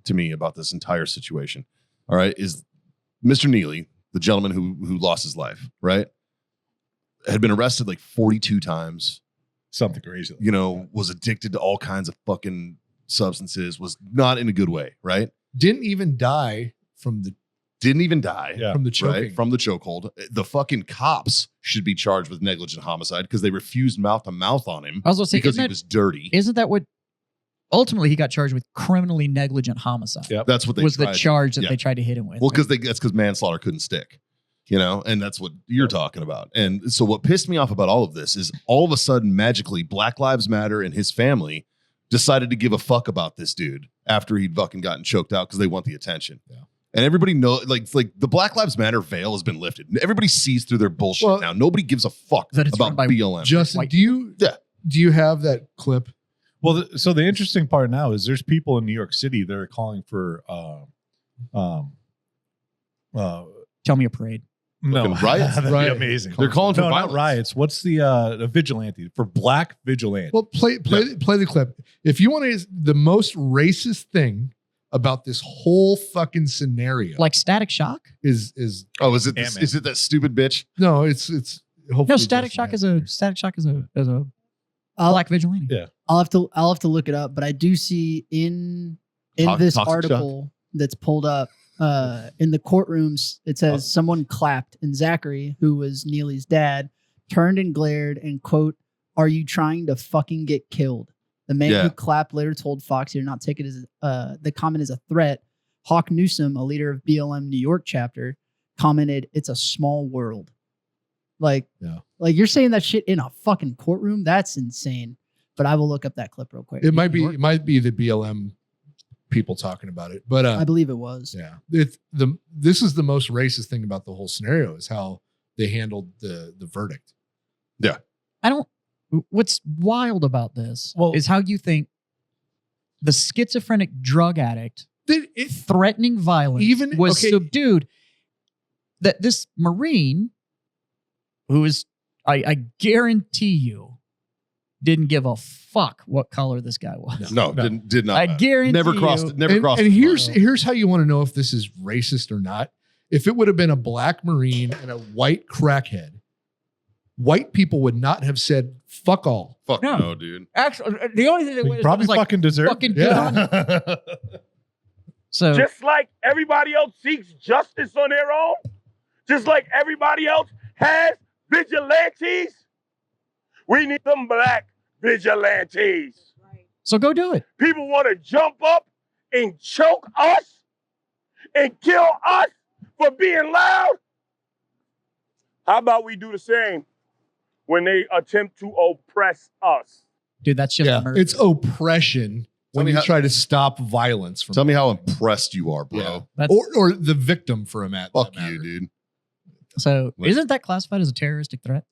to me about this entire situation. All right, is Mr. Neely, the gentleman who lost his life, right, had been arrested like 42 times. Something crazy. You know, was addicted to all kinds of fucking substances. Was not in a good way, right? Didn't even die from the Didn't even die. Yeah. from the choking. Right, from the chokehold. The fucking cops should be charged with negligent homicide because they refused mouth to mouth on him I was going to say, because he was dirty. isn't that what ultimately he got charged with? Criminally negligent homicide. Yep. That's what they was the tried. charge that Yeah. they tried to hit him with. Well, that's because manslaughter couldn't stick, you know, and that's what you're talking about. And so what pissed me off about all of this is all of a sudden, magically, Black Lives Matter and his family decided to give a fuck about this dude after he'd fucking gotten choked out because they want the attention. Yeah. And everybody knows, like the Black Lives Matter veil has been lifted. Everybody sees through their bullshit Well, now. Nobody gives a fuck that it's about run by BLM. Justin, White- do you have that clip? Well, so the interesting part now is there's people in New York City that are calling for Tell me a parade. no Fucking riots. That'd Riot. be amazing. They're calling for no, violence. not riots. What's the vigilante for black vigilante? Well, play the clip. If you want to, the most racist thing about this whole fucking scenario, Like Static Shock? is Oh, is it Ant-Man. is it that stupid bitch? no, it's hopefully No, Static Justin Shock is has a black vigilante. Yeah. I'll have to look it up, but I do see in this Toxic article that's pulled up in the courtrooms, it says someone clapped, and Zachary, who was Neely's dad, turned and glared and quote, "Are you trying to fucking get killed?" The man Yeah. who clapped later told Fox he did not take it as the comment as a threat. Hawk Newsom, a leader of BLM New York chapter, commented, "It's a small world." Like you're saying that shit in a fucking courtroom? That's insane. But I will look up that clip real quick. It might be the BLM people talking about it, but I believe it was. yeah, this is the most racist thing about the whole scenario is how they handled the verdict. What's wild about this Well- is how you think the schizophrenic drug addict threatening violence Even- was okay. subdued. That this Marine, who is, I guarantee you, didn't give a fuck what color this guy was. No, No. did not. I guarantee Never crossed. you- Never crossed. And the here's line. here's how you want to know if this is racist or not. If it would have been a black Marine and a white crackhead, white people would not have said "fuck all." Fuck No. no, dude. Actually, the only thing that They was probably like, fucking deserve. fucking yeah. so Just like everybody else seeks justice on their own, just like everybody else has vigilantes, we need some black vigilantes. so go do it. People want to jump up and choke us and kill us for being loud. How about we do the same when they attempt to oppress us? Dude, that's just murder. It's oppression when me you how- try to stop violence from Tell me how impressed you are, bro. Yeah. That's, or the victim for a matter. Fuck you, dude. so Like- isn't that classified as a terroristic threat?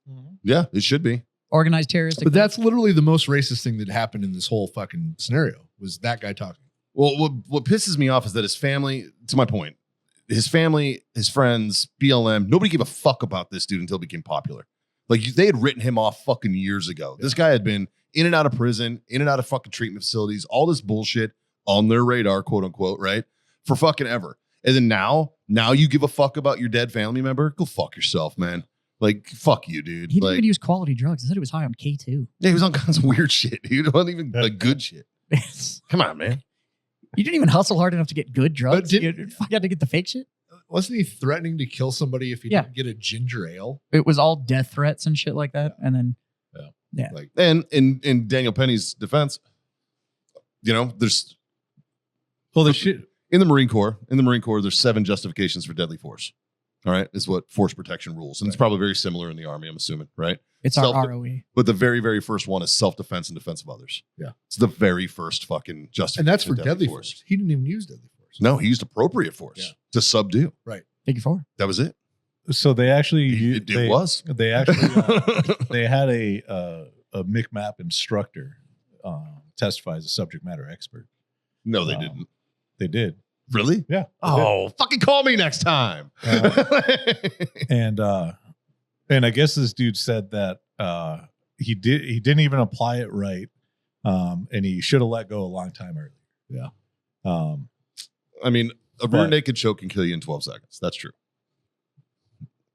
Yeah, it should be. Organized terroristic But threat? that's literally the most racist thing that happened in this whole fucking scenario was that guy talking. Well, what pisses me off is that his family, to my point, his family, his friends, BLM, nobody gave a fuck about this dude until he became popular. Like they had written him off fucking years ago. This guy had been in and out of prison, in and out of fucking treatment facilities, all this bullshit on their radar, quote unquote, right? For fucking ever. And then now you give a fuck about your dead family member? Go fuck yourself, man. Like, fuck you, dude. He didn't Like, even use quality drugs. He said he was high on K2. yeah, he was on kinds of weird shit, dude. It wasn't even like good shit. You Come on, man. didn't even hustle hard enough to get good drugs. didn't- You fuck had to get the fake shit. Wasn't he threatening to kill somebody if he Yeah. didn't get a ginger ale? It was all death threats and shit like that. And then Like, and in Daniel Penny's defense, you know, there's Well, the shit. in the Marine Corps, there's 7 justifications for deadly force. All right, is what force protection rules, and it's probably very similar in the Army, I'm assuming, right? it's Self- our ROE. But the very, very first one is self-defense and defense of others. Yeah. It's the very first fucking justification. And that's for of deadly force. He didn't even use deadly force. No, he used appropriate force Yeah. to subdue. Figure 4. That was it. So they actually It was. They actually they had a MICMAP instructor testify as a subject matter expert, No, they didn't. They did. Really? Yeah. Oh, fucking call me next time. And I guess this dude said that he didn't even apply it right, and he should have let go a long time earlier. Yeah. I mean, a rear naked choke can kill you in 12 seconds. That's true.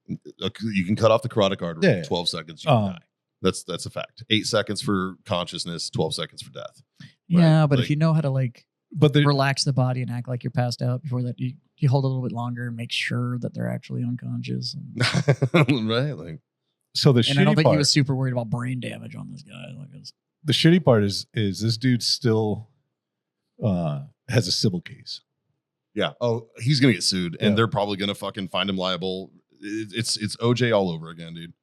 You can cut off the carotid artery in 12 seconds. You can die. That's a fact. 8 seconds for consciousness, 12 seconds for death. Yeah, Right? but Like- if you know how to But relax the body and act like you're passed out before that, you hold a little bit longer and make sure that they're actually unconscious. And, Right? Like, so the and I don't shitty think part, he was super worried about brain damage on this guy. Like, the shitty part is this dude still has a civil case. yeah. Oh, he's gonna get sued, and Yeah. they're probably gonna fucking find him liable. It's OJ all over again, dude.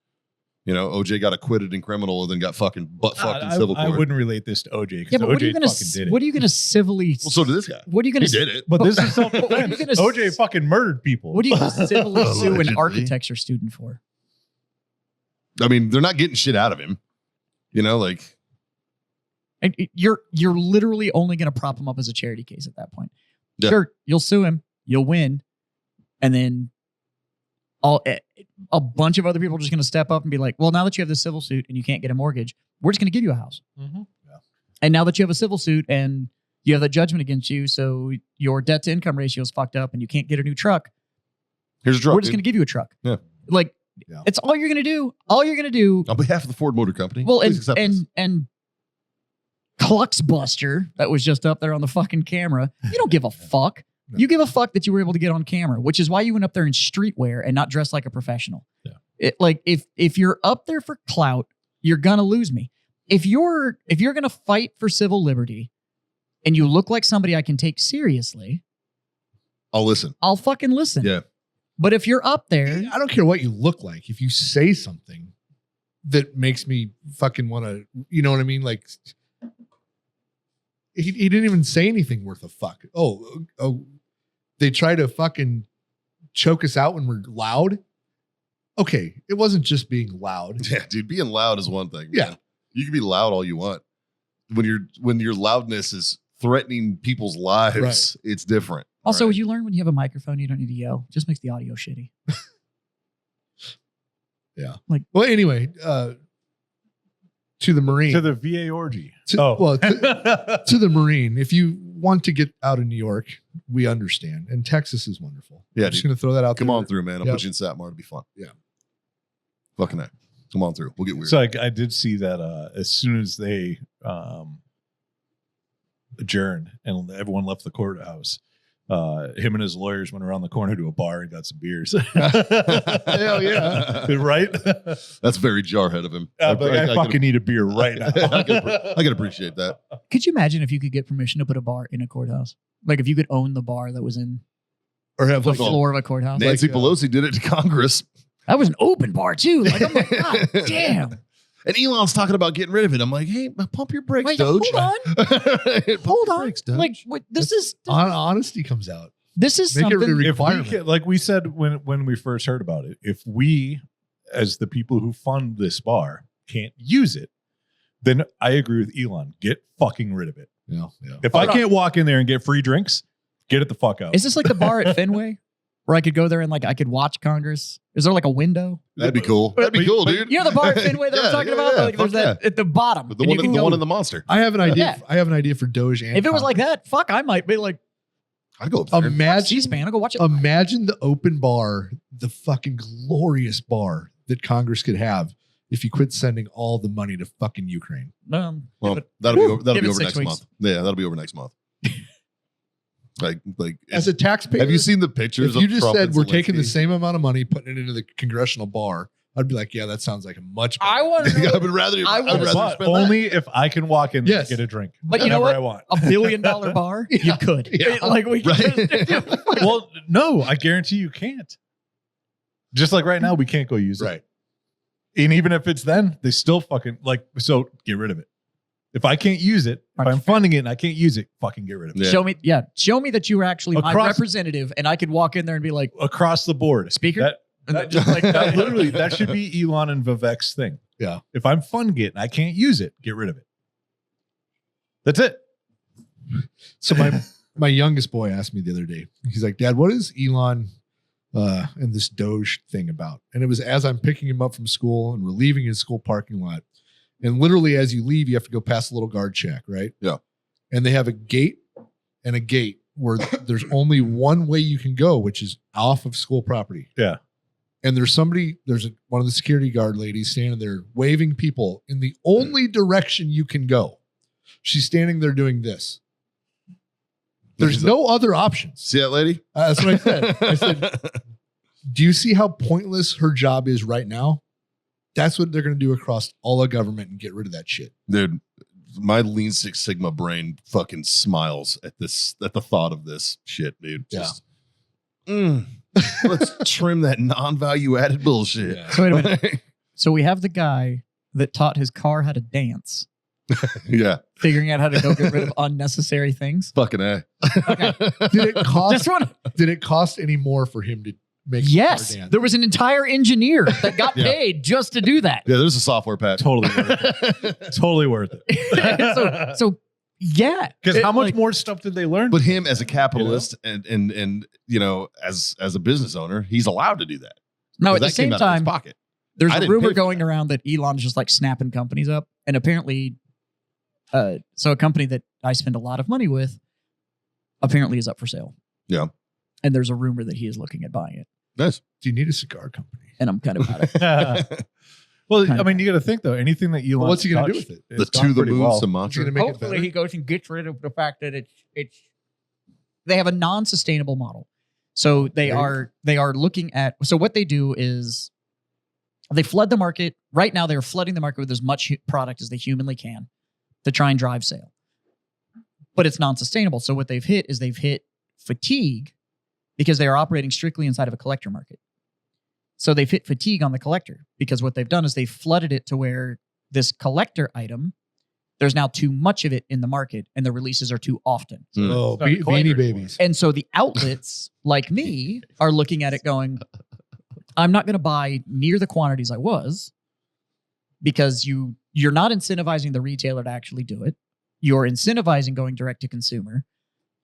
You know, OJ got acquitted in criminal and then got fucking butt fucked in civil I court. wouldn't relate this to OJ yeah, because but what are you OJ gonna fucking did it. what are you gonna civilly? Well, so did this guy. What are you gonna? He did it. But this is But what are self-defense. you gonna OJ s- fucking murdered people. What are you gonna civilly sue an Allegedly. architecture student for? I mean, they're not getting shit out of him. You know, like, And you're literally only gonna prop him up as a charity case at that point. Yeah. Sure, you'll sue him, you'll win, and then a bunch of other people are just gonna step up and be like, "Well, now that you have this civil suit and you can't get a mortgage, we're just gonna give you a house." Mhm. And now that you have a civil suit and you have that judgment against you, so your debt to income ratio is fucked up and you can't get a new truck, here's a drug. we're just going to give you a truck. Yeah. Like, Yeah. it's all you're going to do. All you're going to do. On behalf of the Ford Motor Company. Well, please accept this. and Cluxbuster that was just up there on the fucking camera. You don't give a fuck. No. You give a fuck that you were able to get on camera, which is why you went up there in streetwear and not dressed like a professional. Yeah. If you're up there for clout, you're gonna lose me. If you're gonna fight for civil liberty and you look like somebody I can take seriously, I'll listen. I'll fucking listen. Yeah. But if you're up there, I don't care what you look like. If you say something that makes me fucking want to, you know what I mean? Like, he didn't even say anything worth a fuck. Oh, they try to fucking choke us out when we're loud. Okay, it wasn't just being loud. Yeah, dude, being loud is one thing. Yeah. man. You can be loud all you want. When your loudness is threatening people's lives, Right. it's different. also, All right? you learn when you have a microphone, you don't need to yell. Just makes the audio shitty. Well, anyway, to the Marine. To the VA orgy. To the Marine. If you want to get out of New York, we understand. And Texas is wonderful. Yeah, I'm just dude. going to throw that out Come there. on through, man. I'll Yep. put you in Satmar. It'll be fun. Yeah. Fucking that. Come on through. We'll get weird. So I did see that as soon as they adjourned and everyone left the courthouse, him and his lawyers went around the corner to a bar and got some beers. Hell yeah. Right? That's very jarhead of him. But I fucking need a beer right now. I can appreciate that. Could you imagine if you could get permission to put a bar in a courthouse? Like if you could own the bar that was in Or have the like, floor of a courthouse? Nancy Like, Pelosi did it to Congress. That was an open bar too. Like, I'm like, God damn. And Elon's talking about getting rid of it. I'm like, hey, pump your brakes, Wait, Doge. hold on. Pump Hold your on. brakes, Doge. Like, wait, this is honesty comes out. this is Make it something. a If we requirement. can, like we said when we first heard about it, if we, as the people who fund this bar, can't use it, then I agree with Elon. Get fucking rid of it. Yeah. Yeah. If I can't walk in there and get free drinks, get it the fuck out. Is this like the bar at Fenway, where I could go there and like I could watch Congress? Is there like a window? That'd be cool. That'd be cool, dude. You know the bar at Fenway that I'm talking about? Like, there's that at the bottom. But the and one, you can the go- one in the monster. I have an idea. Yeah. I have an idea for Doge and If it was like Congress. that, fuck, I might be like, I'd go up there. Imagine C-SPAN. I'll go watch it. Imagine the open bar, the fucking glorious bar that Congress could have if you quit sending all the money to fucking Ukraine. Well, give it- that'll be over, that'll give be it over 6 next weeks. month. Yeah, that'll be over next month. like, As a taxpayer, have you seen the pictures? if you of just Trump said and we're taking the Zelensky? same amount of money, putting it into the congressional bar, I'd be like, yeah, that sounds like a much better. I want to I know. would rather. I I'd wanna- rather But spend that. only if I can walk in there Yes. and get a drink. But you know whenever what? I want. $1 billion bar, you Yeah. could. Yeah. Like we could Right. just, Well, no, I guarantee you can't. Just like right now, we can't go use it. Right. And even if it's then, they still fucking like, so get rid of it. If I can't use it, if I'm funding it and I can't use it, fucking get rid of it. Yeah. show me that you were actually my Across- representative, and I could walk in there and be like, Across the board. Speaker? That, and that, just like that literally, that should be Elon and Vivek's thing. Yeah. If I'm funding it and I can't use it, get rid of it. That's it. So my youngest boy asked me the other day, he's like, Dad, what is Elon and this Doge thing about? And it was as I'm picking him up from school and we're leaving his school parking lot. And literally as you leave, you have to go past a little guard check, right? Yeah. And they have a gate and a gate where there's only one way you can go, which is off of school property. Yeah. And there's one of the security guard ladies standing there waving people in the only direction you can go. She's standing there doing this. There's no other options. See that lady? That's what I said. I said, do you see how pointless her job is right now? That's what they're going to do across all of government and get rid of that shit. Dude, my Lean Six Sigma brain fucking smiles at the thought of this shit, dude. Just, let's trim that non-value added bullshit. Yeah. So wait a minute. So we have the guy that taught his car how to dance, Yeah. figuring out how to go get rid of unnecessary things. Fucking A. Okay. Did it cost? Just one. Did it cost any more for him to make? Yes, the car dance? there was an entire engineer that got Yeah. paid just to do that. Yeah, there's a software patch. Totally worth it. Totally worth it. so yeah, Because how much like, more stuff did they learn? But him as a capitalist and you know, as a business owner, he's allowed to do that. No, 'Cause at the that came same out of his time, pocket. there's I a didn't pay rumor for going that. around that Elon's just like snapping companies up, and apparently, so a company that I spend a lot of money with apparently is up for sale. Yeah. And there's a rumor that he is looking at buying it, Nice. Do you need a cigar company? and I'm kind of about it. Well, Kind I mean, you got to think though. Anything that Elon, Well, what's he gonna do touched, with it? it's The gone to the pretty moon well. He's mantra. gonna make it Hopefully, better. he goes and gets rid of the fact that it's they have a non-sustainable model. So they are looking at, so what they do is they flood the market. Right now they're flooding the market with as much product as they humanly can to try and drive sale. But it's non-sustainable. So what they've hit fatigue because they are operating strictly inside of a collector market. So they've hit fatigue on the collector because what they've done is they've flooded it to where this collector item, there's now too much of it in the market and the releases are too often. Oh, It's not a collector Beanie anymore. Babies. And so the outlets like me are looking at it going, I'm not going to buy near the quantities I was because you're not incentivizing the retailer to actually do it. You're incentivizing going direct to consumer,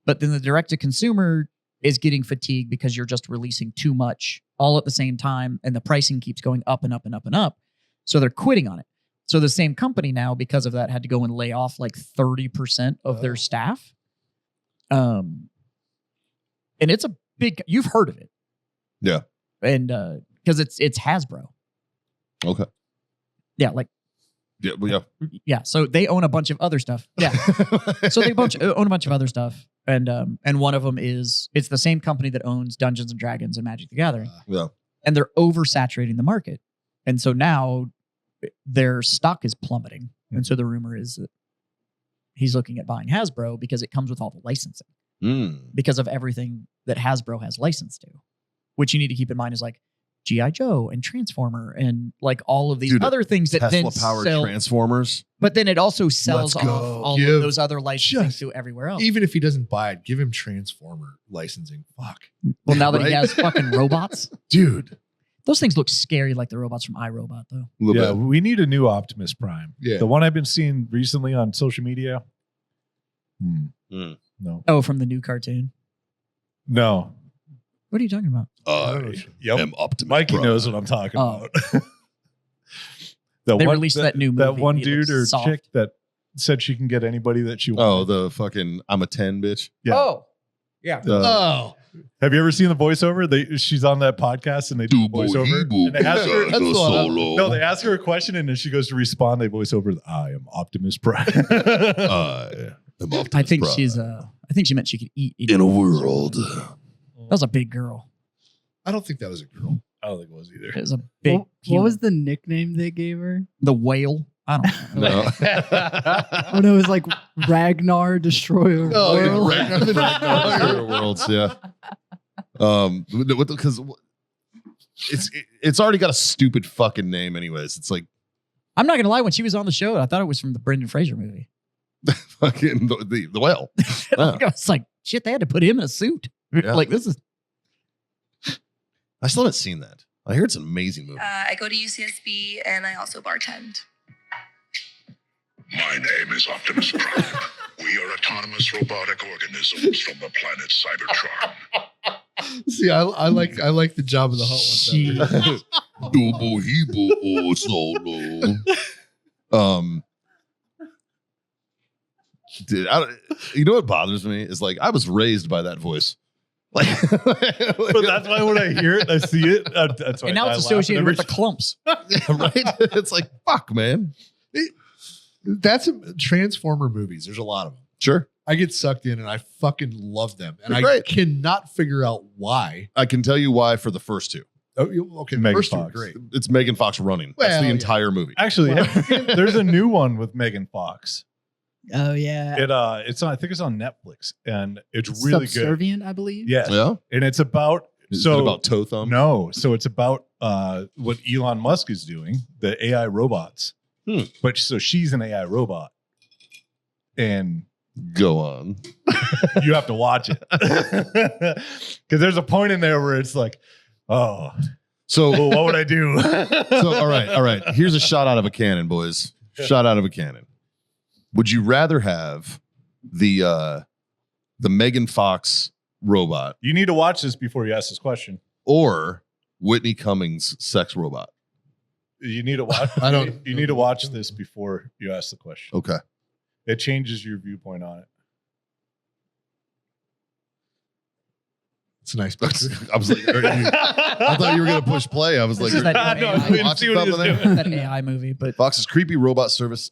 but then the direct to consumer is getting fatigued because you're just releasing too much all at the same time and the pricing keeps going up and up and up and up. So they're quitting on it. So the same company now, because of that, had to go and lay off like 30% of their staff. And it's a big, you've heard of it. Yeah. And because it's Hasbro. Okay. Yeah, like Yeah. Well, yeah. So they own a bunch of other stuff. Yeah. So they own a bunch of other stuff, and one of them it's the same company that owns Dungeons and Dragons and Magic the Gathering, yeah. and they're oversaturating the market, and so now their stock is plummeting, and so the rumor is that he's looking at buying Hasbro because it comes with all the licensing because of everything that Hasbro has licensed to, which you need to keep in mind is like G.I. Joe and Transformer and like all of these Dude, other things that then Tesla-powered sell. Transformers. But then it also sells Let's off go. all Give of those other licensing just- to everywhere else. Even if he doesn't buy it, give him Transformer licensing. Fuck. Well, now that he Right? has fucking robots, Dude. those things look scary like the robots from iRobot, though. A little Yeah, bit. we need a new Optimus Prime. Yeah. The one I've been seeing recently on social media. No. Oh, from the new cartoon. No. What are you talking about? Yep. am Optimus Mikey Prime. knows what I'm talking Oh. about. The They released that new That movie. one It dude or looks soft. chick that said she can get anybody that she Oh, wants. the fucking I'm a 10 bitch. Yeah. Oh, yeah. Oh, Have you ever seen the voiceover? She's on that podcast and they do the voiceover. And they ask her, That's no, they ask her a question and then she goes to respond. They voice over, I am Optimus Prime. I am Optimus I think Prime. she's I think she meant she could eat. in a world. That was a big girl. I don't think that was a girl. I don't think it was either. It was a big. What human. was the nickname they gave her? the whale? I don't know. No. Oh no, it was like Ragnar Destroyer Oh, yeah, World. Ragnar the Destroyer Worlds, yeah. Because it's already got a stupid fucking name, anyways. It's like I'm not gonna lie. When she was on the show, I thought it was from the Brendan Fraser movie. fucking the whale. Yeah. I was like, shit, they had to put him in a suit. Yeah. Like this is. I still haven't seen that. I hear it's an amazing movie. I go to UCSB and I also bartend. My name is Optimus Prime. We are autonomous These robotic organisms from the planet Cybertron. See, I like the Job of the Hutt one. Double hebo solo. Dude, you know what bothers me is like I was raised by that voice. Like, But that's why when I hear it, I see it. That's why And now I it's laugh associated every with the clumps. yeah, right? It's like fuck, man. That's Transformer movies. There's a lot of them. Sure, I get sucked in and I fucking love them. And They're I great. cannot figure out why. I can tell you why for the first two. Oh, okay. The Megan first two are Fox. great. It's Megan Fox running. That's Well, the yeah. entire movie. Actually, there's a new one with Megan Fox. Oh yeah. It's on. I think it's on Netflix, and it's really good. Subservient, I believe. Yes, Yeah. and it's about Is so it about toe thumb? no. So it's about what Elon Musk is doing, the AI robots. But so she's an AI robot, and Go on. you have to watch it because there's a point in there where it's like, oh, So, well, what would I do? so all right. Here's a shot out of a cannon, boys. Shot out of a cannon. Would you rather have the Megan Fox robot You need to watch this before you ask this question. or Whitney Cummings sex robot? You need to watch. I don't- You need to watch this before you ask the question. Okay. It changes your viewpoint on it. It's a nice picture. I was like, I thought you were gonna push play. I was This like, is that No, AI, we didn't watching see what he was something there? doing. that AI movie, but Fox's creepy robot service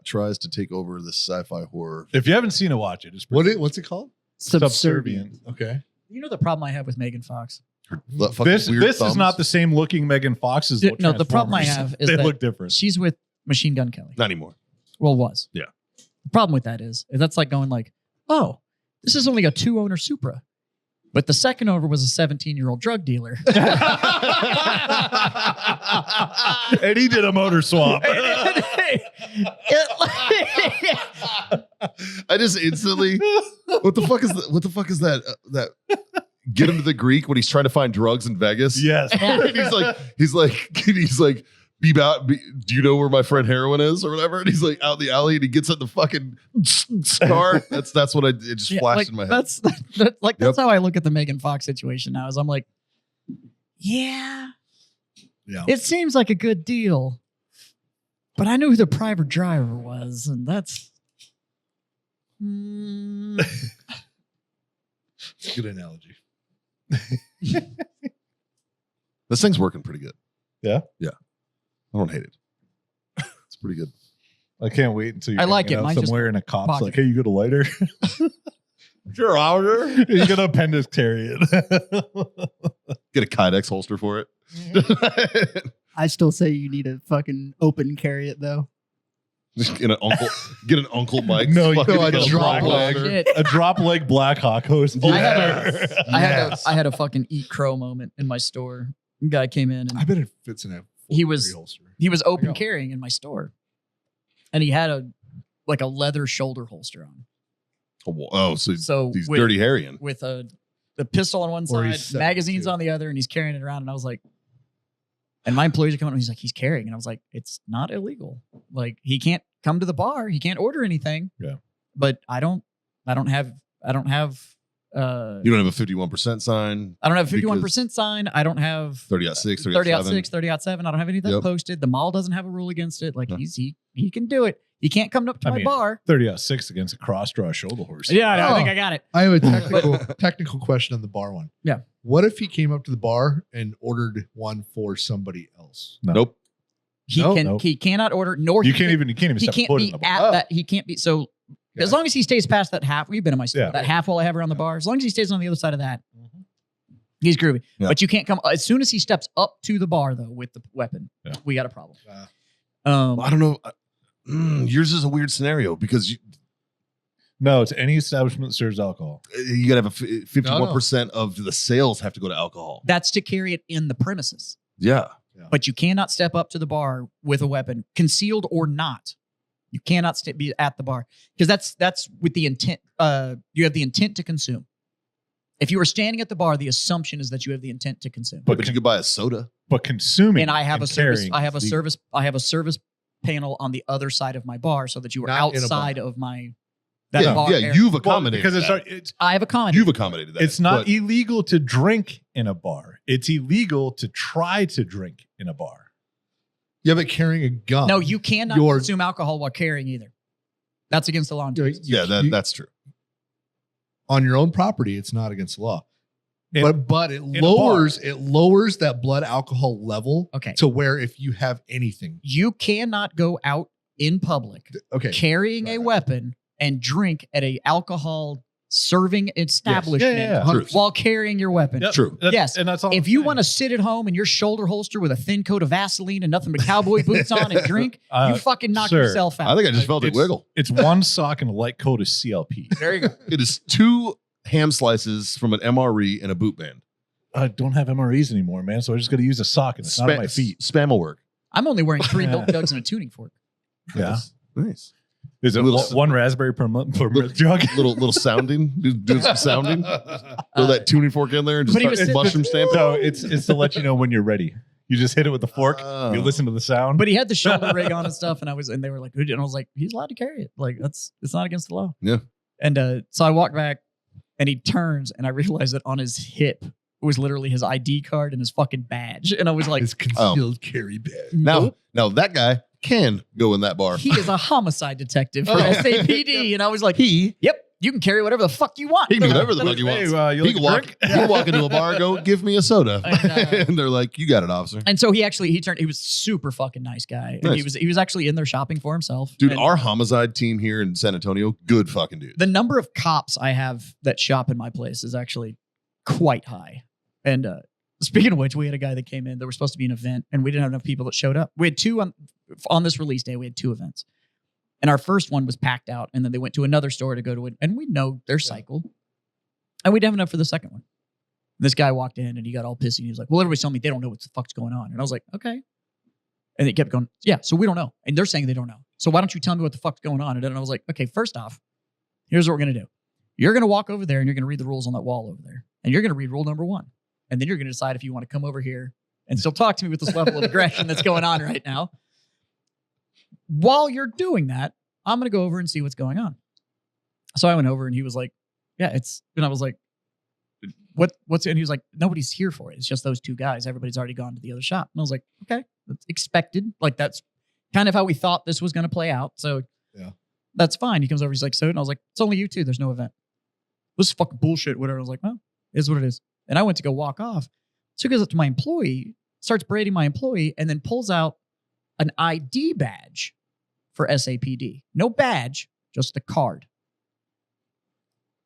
tries to take over the sci-fi horror. If you haven't seen it, watch it. It's pretty What's it called? Subservient. Okay. you know the problem I have with Megan Fox. Her fucking This weird is thumbs. not the same looking Megan Fox as No, the problem I Transformers. have is they that look different. she's with Machine Gun Kelly. Not anymore. Well, was. Yeah. The problem with that is that's like going like, oh, this is only a 2-owner Supra. But the second owner was a 17-year-old drug dealer. And he did a motor swap. I just instantly. What the fuck is that? What the fuck is that? That get him to the Greek when he's trying to find drugs in Vegas. Yes. And he's like, do you know where my friend heroin is or whatever? And he's like out in the alley and he gets in the fucking car. That's what it just flashed like, in my head. That's how I look at the Megan Fox situation now. Is I'm like, yeah, it seems like a good deal, but I knew who the private driver was, and that's. It's a good analogy. This thing's working pretty good. Yeah? Yeah. I don't hate it. It's pretty good. I can't wait until you I like it. Mine's just somewhere and a cop's pocket. like, hey, you got a lighter? Sure, Oliver. You got an appendix carry it. Get a Kydex holster for it. I still say you need a fucking open carry it though. Just get an uncle Mike. No, you fucking got a go drop black leg. holster. A drop leg Blackhawk hose. I had a fucking eat crow moment in my store. A guy came in and I bet it fits in a He was- holster. he was open go. carrying in my store, and he had a leather shoulder holster on. Oh, so So he's with- dirty Harrying. with the pistol on one Or side, he's 72. magazines on the other, and he's carrying it around. And I was like, and my employees are coming, and he's like, he's carrying, and I was like, it's not illegal. Like he can't come to the bar, he can't order anything. Yeah. But I don't have. You don't have a 51% sign. I don't have a 51% sign. I don't have 30-6, 30-6, 30-7. I don't have any of that Yep. posted. The mall doesn't have a rule against it. Like he can do it. He can't come up to I my mean, bar. 30-6 against a cross draw shoulder horse. Yeah, I Oh. think I got it. I have a technical question on the bar one. Yeah. What if he came up to the bar and ordered one for somebody else? Nope. He cannot order, nor You can't even he step can't foot in be the bar. at that. He can't be so. As long as he stays past that half, we've been in my store. Yeah. That half wall I have around the bar. As long as he stays on the other side of that, he's groovy. Yeah. But you can't come as soon as he steps up to the bar though with the weapon. Yeah. We got a problem. I don't know. Yours is a weird scenario because No, it's any establishment that serves alcohol. you gotta have 51% of the sales have to go to alcohol. That's to carry it in the premises. Yeah. But you cannot step up to the bar with a weapon, concealed or not. You cannot be at the bar because that's with the intent. You have the intent to consume. If you are standing at the bar, the assumption is that you have the intent to consume. But you could buy a soda. But consuming And I have a service. carrying I have a is legal. service. I have a service panel on the other side of my bar, so that you are Not in a outside bar. of my That Yeah, bar yeah, area. you've Well, accommodated because that. I have accommodated. You've accommodated that. it's not But illegal to drink in a bar. It's illegal to try to drink in a bar. Yeah, but carrying a gun. No, you cannot You're- consume alcohol while carrying either. That's against the law. in Texas. yeah, that's true. On your own property, it's not against the law. In- But it in a bar. lowers that blood alcohol level Okay. to where if you have anything. You cannot go out in public Okay. carrying a Right. weapon and drink at a alcohol serving establishment Yeah. True. while carrying your weapon. Yep. True. Yes. And that's all. If you want to sit at home in your shoulder holster with a thin coat of Vaseline and nothing but cowboy boots on and drink, you fucking knock sir, yourself out. I think I just felt it it's, wiggle. It's one sock and a light coat of CLP. There you go. It is 2 ham slices from an MRE and a boot band. I don't have MREs anymore, man. So I just got to use a sock and it's not on my feet. Spam will work. I'm only wearing 3 milk jugs and a tuning fork. Yeah. Nice. Is it Little- one raspberry per milk jug? Little sounding. Do some sounding. Throw that tuning fork in there and just But he start was- mushroom stamp. No, it's to let you know when you're ready. You just hit it with the fork. Oh. You listen to the sound. But he had the shoulder rig on and stuff, and they were like, and I was like, he's allowed to carry it. Like it's not against the law. Yeah. And so I walk back, and he turns, and I realized that on his hip was literally his ID card and his fucking badge, and I was like, It's concealed carry badge. nope. Now that guy can go in that bar. He is a homicide detective for Oh. SAPD, and I was like, yep, you can carry whatever the fuck you want. He can do whatever the fuck he Hey, wants. you He like can a walk. drink? He can walk into a bar and go, "Give me a soda," And, and they're like, "You got it, officer." And so he was super fucking nice guy. And Nice. he was actually in there shopping for himself. Dude, And our homicide team here in San Antonio, good fucking dude. the number of cops I have that shop in my place is actually quite high. And speaking of which, we had a guy that came in. There was supposed to be an event, and we didn't have enough people that showed up. We had 2 on this release day. We had 2 events, and our first one was packed out. And then they went to another store to go to it, and we know their cycle. And we didn't have enough for the second one. This guy walked in, and he got all pissy. He was like, "Well, everybody's telling me they don't know what the fuck's going on." And I was like, "Okay." And it kept going, "Yeah, so we don't know, and they're saying they don't know. So why don't you tell me what the fuck's going on?" And then I was like, "Okay, first off, here's what we're gonna do. You're gonna walk over there, and you're gonna read the rules on that wall over there, and you're gonna read rule number 1, and then you're gonna decide if you want to come over here and still talk to me with this level of aggression that's going on right now. While you're doing that, I'm gonna go over and see what's going on." So I went over, and he was like, "Yeah, it's," and I was like, what's it? And he was like, "Nobody's here for it. It's just those 2 guys. Everybody's already gone to the other shop." And I was like, "Okay, that's expected. Like that's kind of how we thought this was going to play out. So Yeah. that's fine." He comes over, he's like, "So," and I was like, "It's only you 2. There's no event. This is fucking bullshit." Whatever. I was like, "Well, it is what it is." And I went to go walk off. So he goes up to my employee, starts berating my employee, and then pulls out an ID badge for SAPD. No badge, just the card.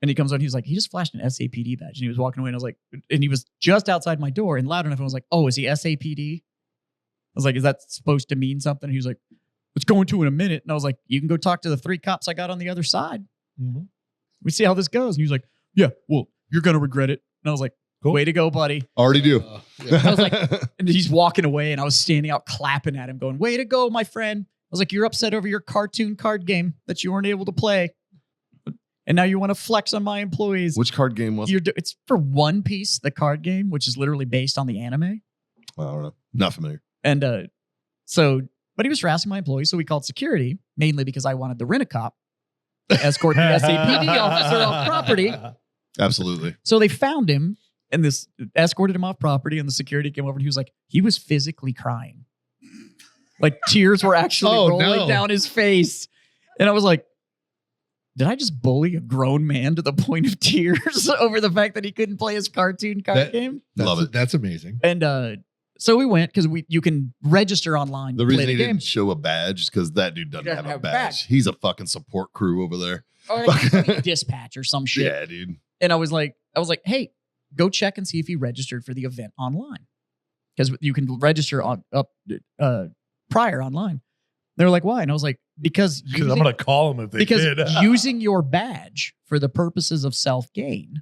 And he comes on, he's like, he just flashed an SAPD badge. And he was walking away, and I was like, and he was just outside my door and loud enough. And I was like, "Oh, is he SAPD?" I was like, "Is that supposed to mean something?" He was like, "Let's go into in a minute." And I was like, "You can go talk to the 3 cops I got on the other side. Mhm. We see how this goes." And he was like, "Yeah, well, you're going to regret it." And I was like, Cool. "Way to go, buddy." Already do. I was like, and he's walking away, and I was standing out clapping at him, going, "Way to go, my friend." I was like, "You're upset over your cartoon card game that you weren't able to play. And now you want to flex on my employees." Which card game was it? It's for One Piece, the card game, which is literally based on the anime. I don't know. Not familiar. And but he was harassing my employees, so we called security, mainly because I wanted the rent-a-cop to escort the SAPD officer off property. Absolutely. So they found him, and this escorted him off property, and the security came over, and he was like, he was physically crying. Like tears were actually Oh, rolling no. down his face. And I was like, did I just bully a grown man to the point of tears over the fact that he couldn't play his cartoon card That- game? Love it. That's amazing. And so we went because you can register online. The to play reason the he game. didn't show a badge is because that dude doesn't Doesn't have a have a badge. badge. He's a fucking support crew over there. Or like dispatch or some shit. Yeah, dude. And I was like, "Hey, go check and see if he registered for the event online, because you can register on prior online." They were like, "Why?" And I was like, "Because I'm going to call them if they did. using your badge for the purposes of self gain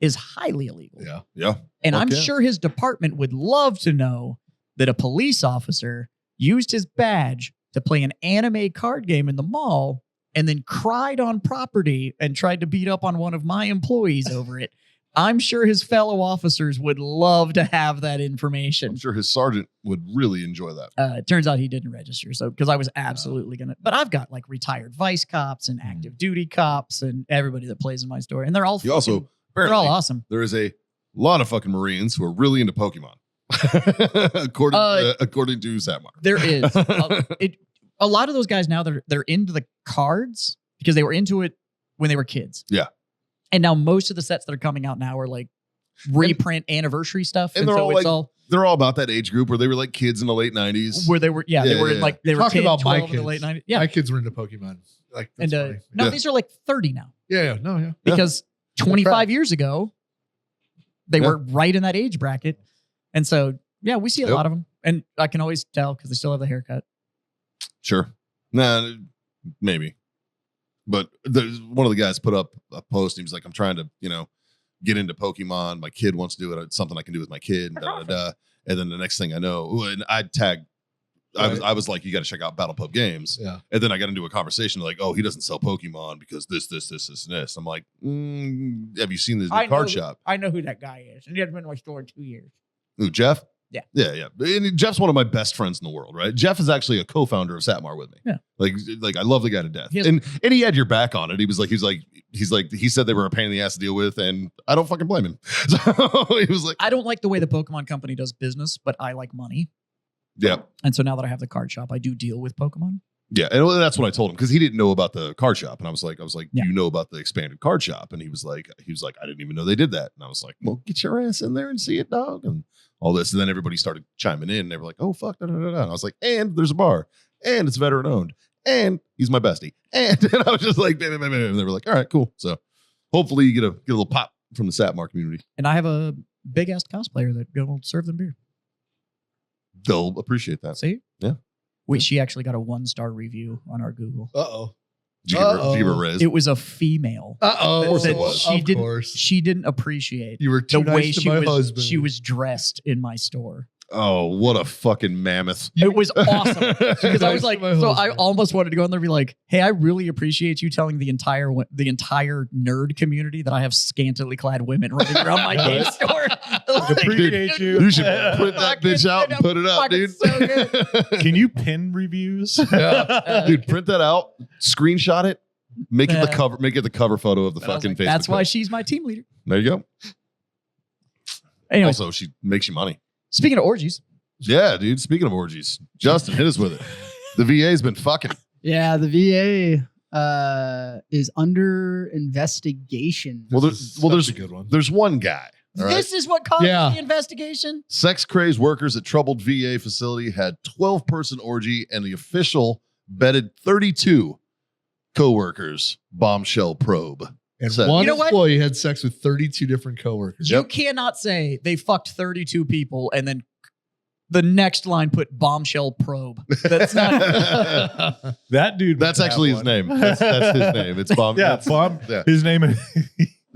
is highly illegal." Yeah. Yeah. And Fuck I'm yeah. sure his department would love to know that a police officer used his badge to play an anime card game in the mall and then cried on property and tried to beat up on one of my employees over it. I'm sure his fellow officers would love to have that information. I'm sure his sergeant would really enjoy that. It turns out he didn't register. So, because I was absolutely going to, but I've got like retired vice cops and active duty cops and everybody that plays in my story. And they're all, He also, they're apparently, all awesome. there is a lot of fucking Marines who are really into Pokemon. according to Satmar. There is a lot of those guys now they're into the cards because they were into it when they were kids. Yeah. And now most of the sets that are coming out now are like reprint anniversary stuff. And they're so all it's like, all they're all about that age group where they were like kids in the late 90s. where they were, they were in like, they were Talking 10, about 12 my in the late kids. 90s. Yeah. My kids were into Pokemon. Like, that's And funny. no, Yeah. these are like 30 now Yeah. because 25 correct. years ago, they Yeah. were right in that age bracket. And so, yeah, we see a Yep. lot of them. And I can always tell because they still have the haircut. Sure. Nah, maybe. But one of the guys put up a post. And he was like, I'm trying to, get into Pokemon. My kid wants to do it. It's something I can do with my kid. And then the next thing I know, and I tagged, I was like, you got to check out Battle Pub Games. Yeah. And then I got into a conversation like, oh, he doesn't sell Pokemon because this, and this. I'm like, have you seen this new card shop? I know who that guy is. And he hasn't been in my store in 2 years. Ooh, Jeff? Yeah. Yeah. And Jeff's one of my best friends in the world, right? Jeff is actually a co-founder of Satmar with me. Yeah. Like I love the guy to death. He has- And he had your back on it. He said they were a pain in the ass to deal with, and I don't fucking blame him. So he was like, I don't like the way the Pokemon company does business, but I like money. yeah. And so now that I have the card shop, I do deal with Pokemon. Yeah. And that's what I told him because he didn't know about the card shop. And I was like, Yeah. you know about the expanded card shop? And he was like, I didn't even know they did that. And I was like, well, get your ass in there and see it, dog. And all this. And then everybody started chiming in and they were like, oh, fuck. Da, da, da, da. And I was like, and there's a bar and it's veteran owned and he's my bestie. And I was just like, bam, bam, bam. And they were like, all right, cool. So hopefully you get a little pop from the Satmar community. And I have a big ass cosplayer that will serve them beer. They'll appreciate that. See? Yeah. She actually got a 1-star review on our Google. Uh-oh. Did you give her a raise? It was a female. Uh-oh. That- course it that was. She Of didn't. course. She didn't appreciate You were the too way nice to my husband. she was dressed in my store. Oh, what a fucking mammoth. It was awesome because I was Nice like, to my so I husband. almost wanted to go in there and be like, "Hey, I really appreciate you telling the entire nerd community that I have scantily clad women running around my game store." Appreciate you. You should print that bitch out and put it up, Fucking dude. so good. Can you pin reviews? Dude, print that out, screenshot it, make it the Yeah. cover, make it the cover photo of the And I was fucking like, Facebook. that's why page. she's my team leader. There you go. Anyway, Also, she makes you money. speaking of orgies, Yeah, dude. Speaking of orgies, Justin, hit us with it. The VA's been fucking. Yeah, the VA is under investigation. Well, there's a good one. There's one guy. All right. this is what caused Yeah. the investigation. Sex crazed workers at troubled VA facility had 12-person orgy, and the official bedded 32 co-workers. Bombshell probe. And So- one You know what? employee had sex with 32 different coworkers. You cannot say they fucked 32 people and then the next line put bombshell probe. That's not. That dude. That's would actually have his one. name. That's his name. It's Bomb. Yeah, that's- Bomb. Yeah. His name is.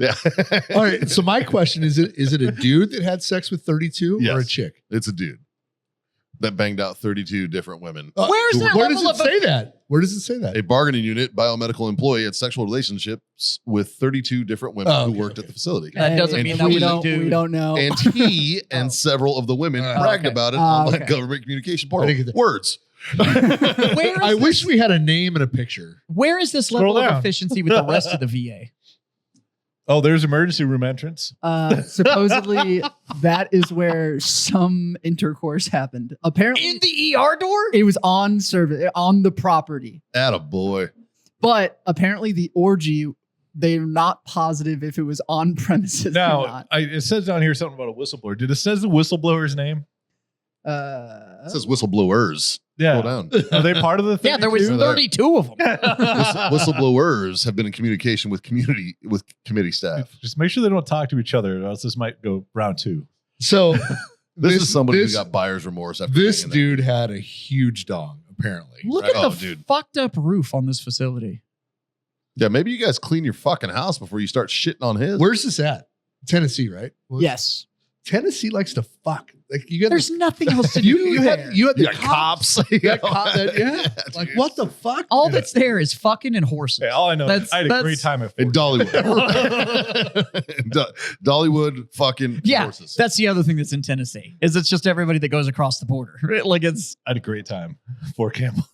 Yeah. All right. So my question is it a dude that had sex with 32 or a Yes. chick? It's a dude that banged out 32 different women. Where's Who their were- Where does level it of say that? Where does it say that? A bargaining unit biomedical employee had sexual relationships with 32 different women Oh, who okay, worked at okay. the facility. That doesn't And mean that we was a don't, dude. we don't know. And he and several of the women bragged okay. about it on okay. that government communication I portal. didn't get that. Words. Where is I this, wish we had a name and a picture. where is this level Scroll of down. efficiency with the rest of the VA? Oh, there's emergency room entrance. Supposedly, that is where some intercourse happened. Apparently, In the ER door? it was on service on the property, Attaboy. but apparently the orgy. They're not positive if it was on premises or Now, not. it says down here something about a whistleblower. Did it says the whistleblower's name? It says whistleblowers. Yeah. Scroll down. Are they part of the thing? Yeah, there was 32 of them. Whistleblowers have been in communication with committee staff. Just make sure they don't talk to each other, or else this might go round 2. So This is somebody this- who got buyer's remorse after This being in there. dude had a huge dong, apparently. Look Right. at Oh, the dude. fucked up roof on this facility. Yeah, maybe you guys clean your fucking house before you start shitting on his. Where's this at? Tennessee, right? Well, Yes. Tennessee likes to fuck. Like you got There's nothing else to do you there. had the You got cops. You got know? yeah. Like dude. what the fuck? All that's there is fucking and horses. Yeah, all I know is That's- I had a that's- great time at And Fort Dollywood. Dollywood fucking Yeah, horses. that's the other thing that's in Tennessee is it's just everybody that goes across the border. Like it's I had a great time. Fort Campbell.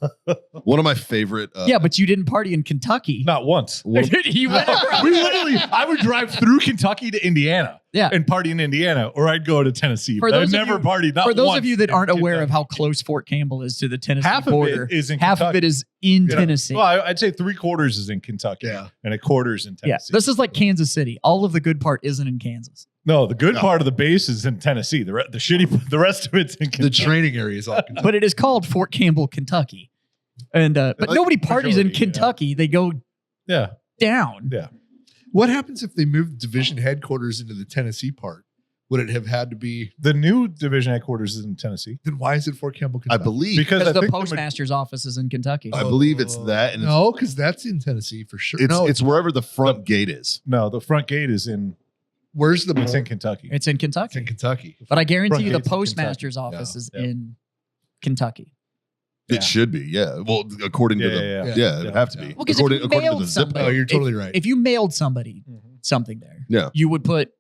One of my favorite. yeah, but you didn't party in Kentucky. Not once. one of- You went across. We literally, I would drive through Kentucky to Indiana Yeah. and party in Indiana, or I'd go to Tennessee. For But I those of never you- partied. Not For those once of you that in aren't aware of Kentucky. how close Fort Campbell is to the Tennessee half border, of it is in half of Kentucky. it is in You know, Tennessee. Well, I'd say 3/4 is in Kentucky, Yeah. and 1/4 is in Yeah, Tennessee. this is like Kansas City. All of the good part isn't in Kansas. No, the good No. part of the base is in Tennessee. The shitty, the rest of it's in The Kentucky. training area is all But it is called Fort Campbell, Kentucky. And but Like, nobody parties in majority, yeah. Kentucky. They go Yeah, down. yeah. What happens if they moved division headquarters into the Tennessee part? Would it have had to be? The new division headquarters is in Tennessee Then why is it Fort Campbell, I Kentucky? believe. because I Because the think postmaster's office is in Kentucky. I believe it's that, and No, because that's in Tennessee for sure. it's No, it's wherever the front gate is. no, the front gate is in where's the? it's in Kentucky. It's in It's Kentucky. in Kentucky. But I guarantee Front you the gate's in postmaster's Kentucky. office is Yeah. in Kentucky. Yeah. It should be, yeah. Well, according to Yeah, the yeah, yeah, yeah. it would have to be. Well, 'cause if you according to mailed the zip somebody- Oh, code. you're totally right. If you mailed somebody Mhm. something there, Yeah. you would put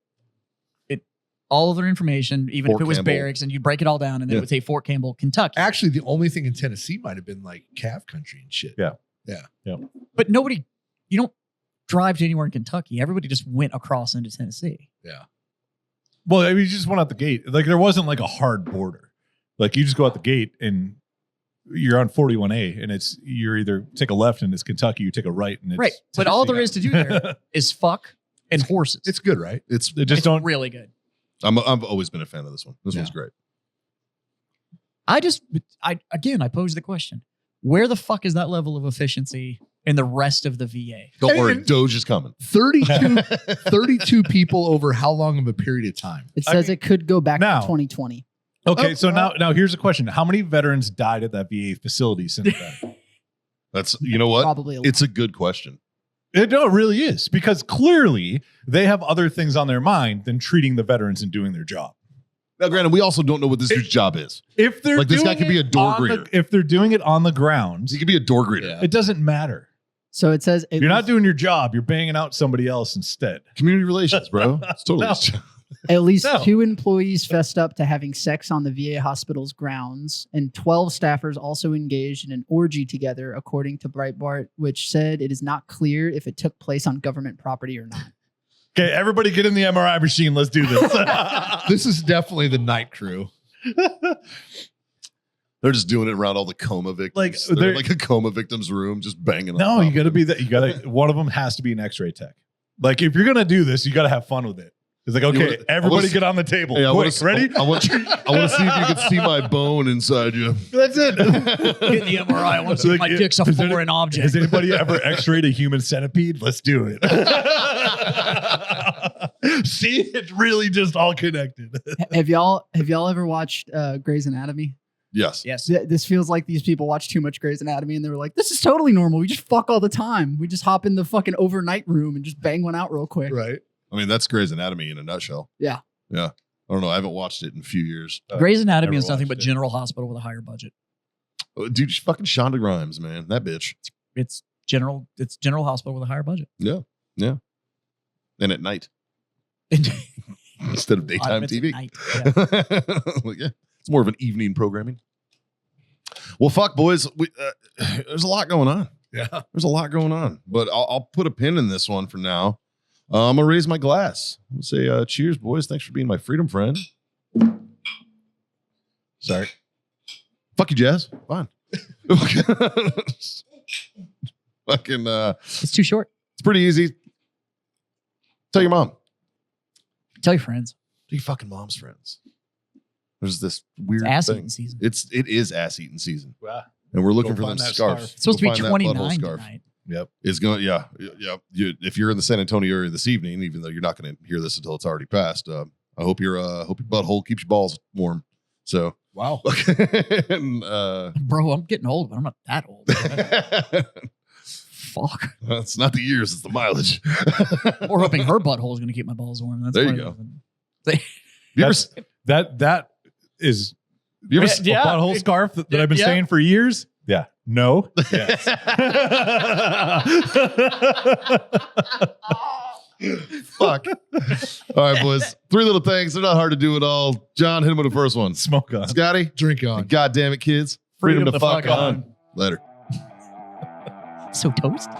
it all of their information, even Fort if it was Campbell. barracks, and you'd break it all down, and then Yeah. it would say Fort Campbell, Kentucky. Actually, the only thing in Tennessee might have been like calf country and shit. Yeah. But nobody, you don't drive to anywhere in Kentucky. Everybody just went across into Tennessee. Well, I mean, you just went out the gate. Like there wasn't like a hard border. Like you just go out the gate and you're on 41A, and you're either take a left and it's Kentucky, you take a right and it's Right. But all there Tennessee. is to do there is fuck and horses. It's good, right? It's They just It's don't. really good. I've always been a fan of this one. This Yeah. one's great. I pose the question: where the fuck is that level of efficiency in the rest of the VA? Don't worry, Doge is coming. 32 people over how long of a period of time? It I says mean, it could go back now- to 2020. Okay, Oh, so well. now here's a question: how many veterans died at that VA facility since then? That's you know what? Probably. It's a good question. It really is, because clearly they have other things on their mind than treating the veterans and doing their job. Now, granted, we also don't know what this dude's job is. If they're Like, this guy doing could be it a door on the- greeter. if they're doing it on the grounds, He could be a door greeter. Yeah. it doesn't matter. So it says it You're was not doing your job. You're banging out somebody else instead. Community relations, bro. It's totally his job. at least No. 2 employees fessed up to having sex on the VA hospital's grounds, and 12 staffers also engaged in an orgy together, according to Breitbart, which said it is not clear if it took place on government property or not. Okay, everybody get in the MRI machine. Let's do this. This is definitely the night crew. They're just doing it around all the coma victims. Like, They're they're- in like a coma victim's room, just banging. No, on you top got to of be them. that. You got to. One of them has to be an X-ray tech. Like if you're gonna do this, you got to have fun with it. It's like, okay, wanna- I everybody wanna- get on the table. Hey, I Quick, wanna- ready? I want to see if you can see my bone inside you. That's it. Get the MRI. I want to see if my Like, dick's a is there- foreign object. Has anybody ever X-rayed a human centipede? Let's do it. See, it's really just all connected. Have y'all ever watched Grey's Anatomy? Yes. Yes. This feels like these people watch too much Grey's Anatomy and they were like, this is totally normal. We just fuck all the time. We just hop in the fucking overnight room and just bang one out real quick. Right. I mean, that's Grey's Anatomy in a nutshell. Yeah. Yeah. I don't know. I haven't watched it in a few years. Grey's Anatomy Never is nothing but watched it. General Hospital with a higher budget. Oh, dude, she's fucking Shonda Rhimes, man. That bitch. It's General Hospital with a higher budget. Yeah. Yeah. And at night And- instead of daytime It's at TV. night, yeah. Like, yeah. It's more of an evening programming. Well, fuck, boys. There's a lot going on. Yeah. There's a lot going on. But I'll put a pin in this one for now. I'm going to raise my glass. I'm going to say cheers, boys. Thanks for being my freedom friend. Sorry. Fuck you, Jazz. Fine. Fucking, It's too short. it's pretty easy. Tell your mom. Tell your friends. Tell your fucking mom's friends. There's this weird It's ass thing. eating season. it is ass eating season, Wow. and we're looking Go for them find that scarves. scarf. It's supposed Go to be find that butthole 29 scarf. tonight. Yep. Is going, yeah. If you're in the San Antonio area this evening, even though you're not going to hear this until it's already passed, I hope your butthole keeps your balls warm. So, Wow. and, Bro, I'm getting old, but I'm not that old. Fuck. it's not the years, it's the mileage. We're hoping her butthole is going to keep my balls warm. That's There you part go. of it. You ever That is You ever a butthole scarf that I've been saying for years? Yeah. No. Yes. Fuck. All right, boys. 3 little things. They're not hard to do at all. John, hit him with the first one. Smoke on. Scotty, Drink on. God damn it, kids. Freedom to fuck on. Later. So toasty.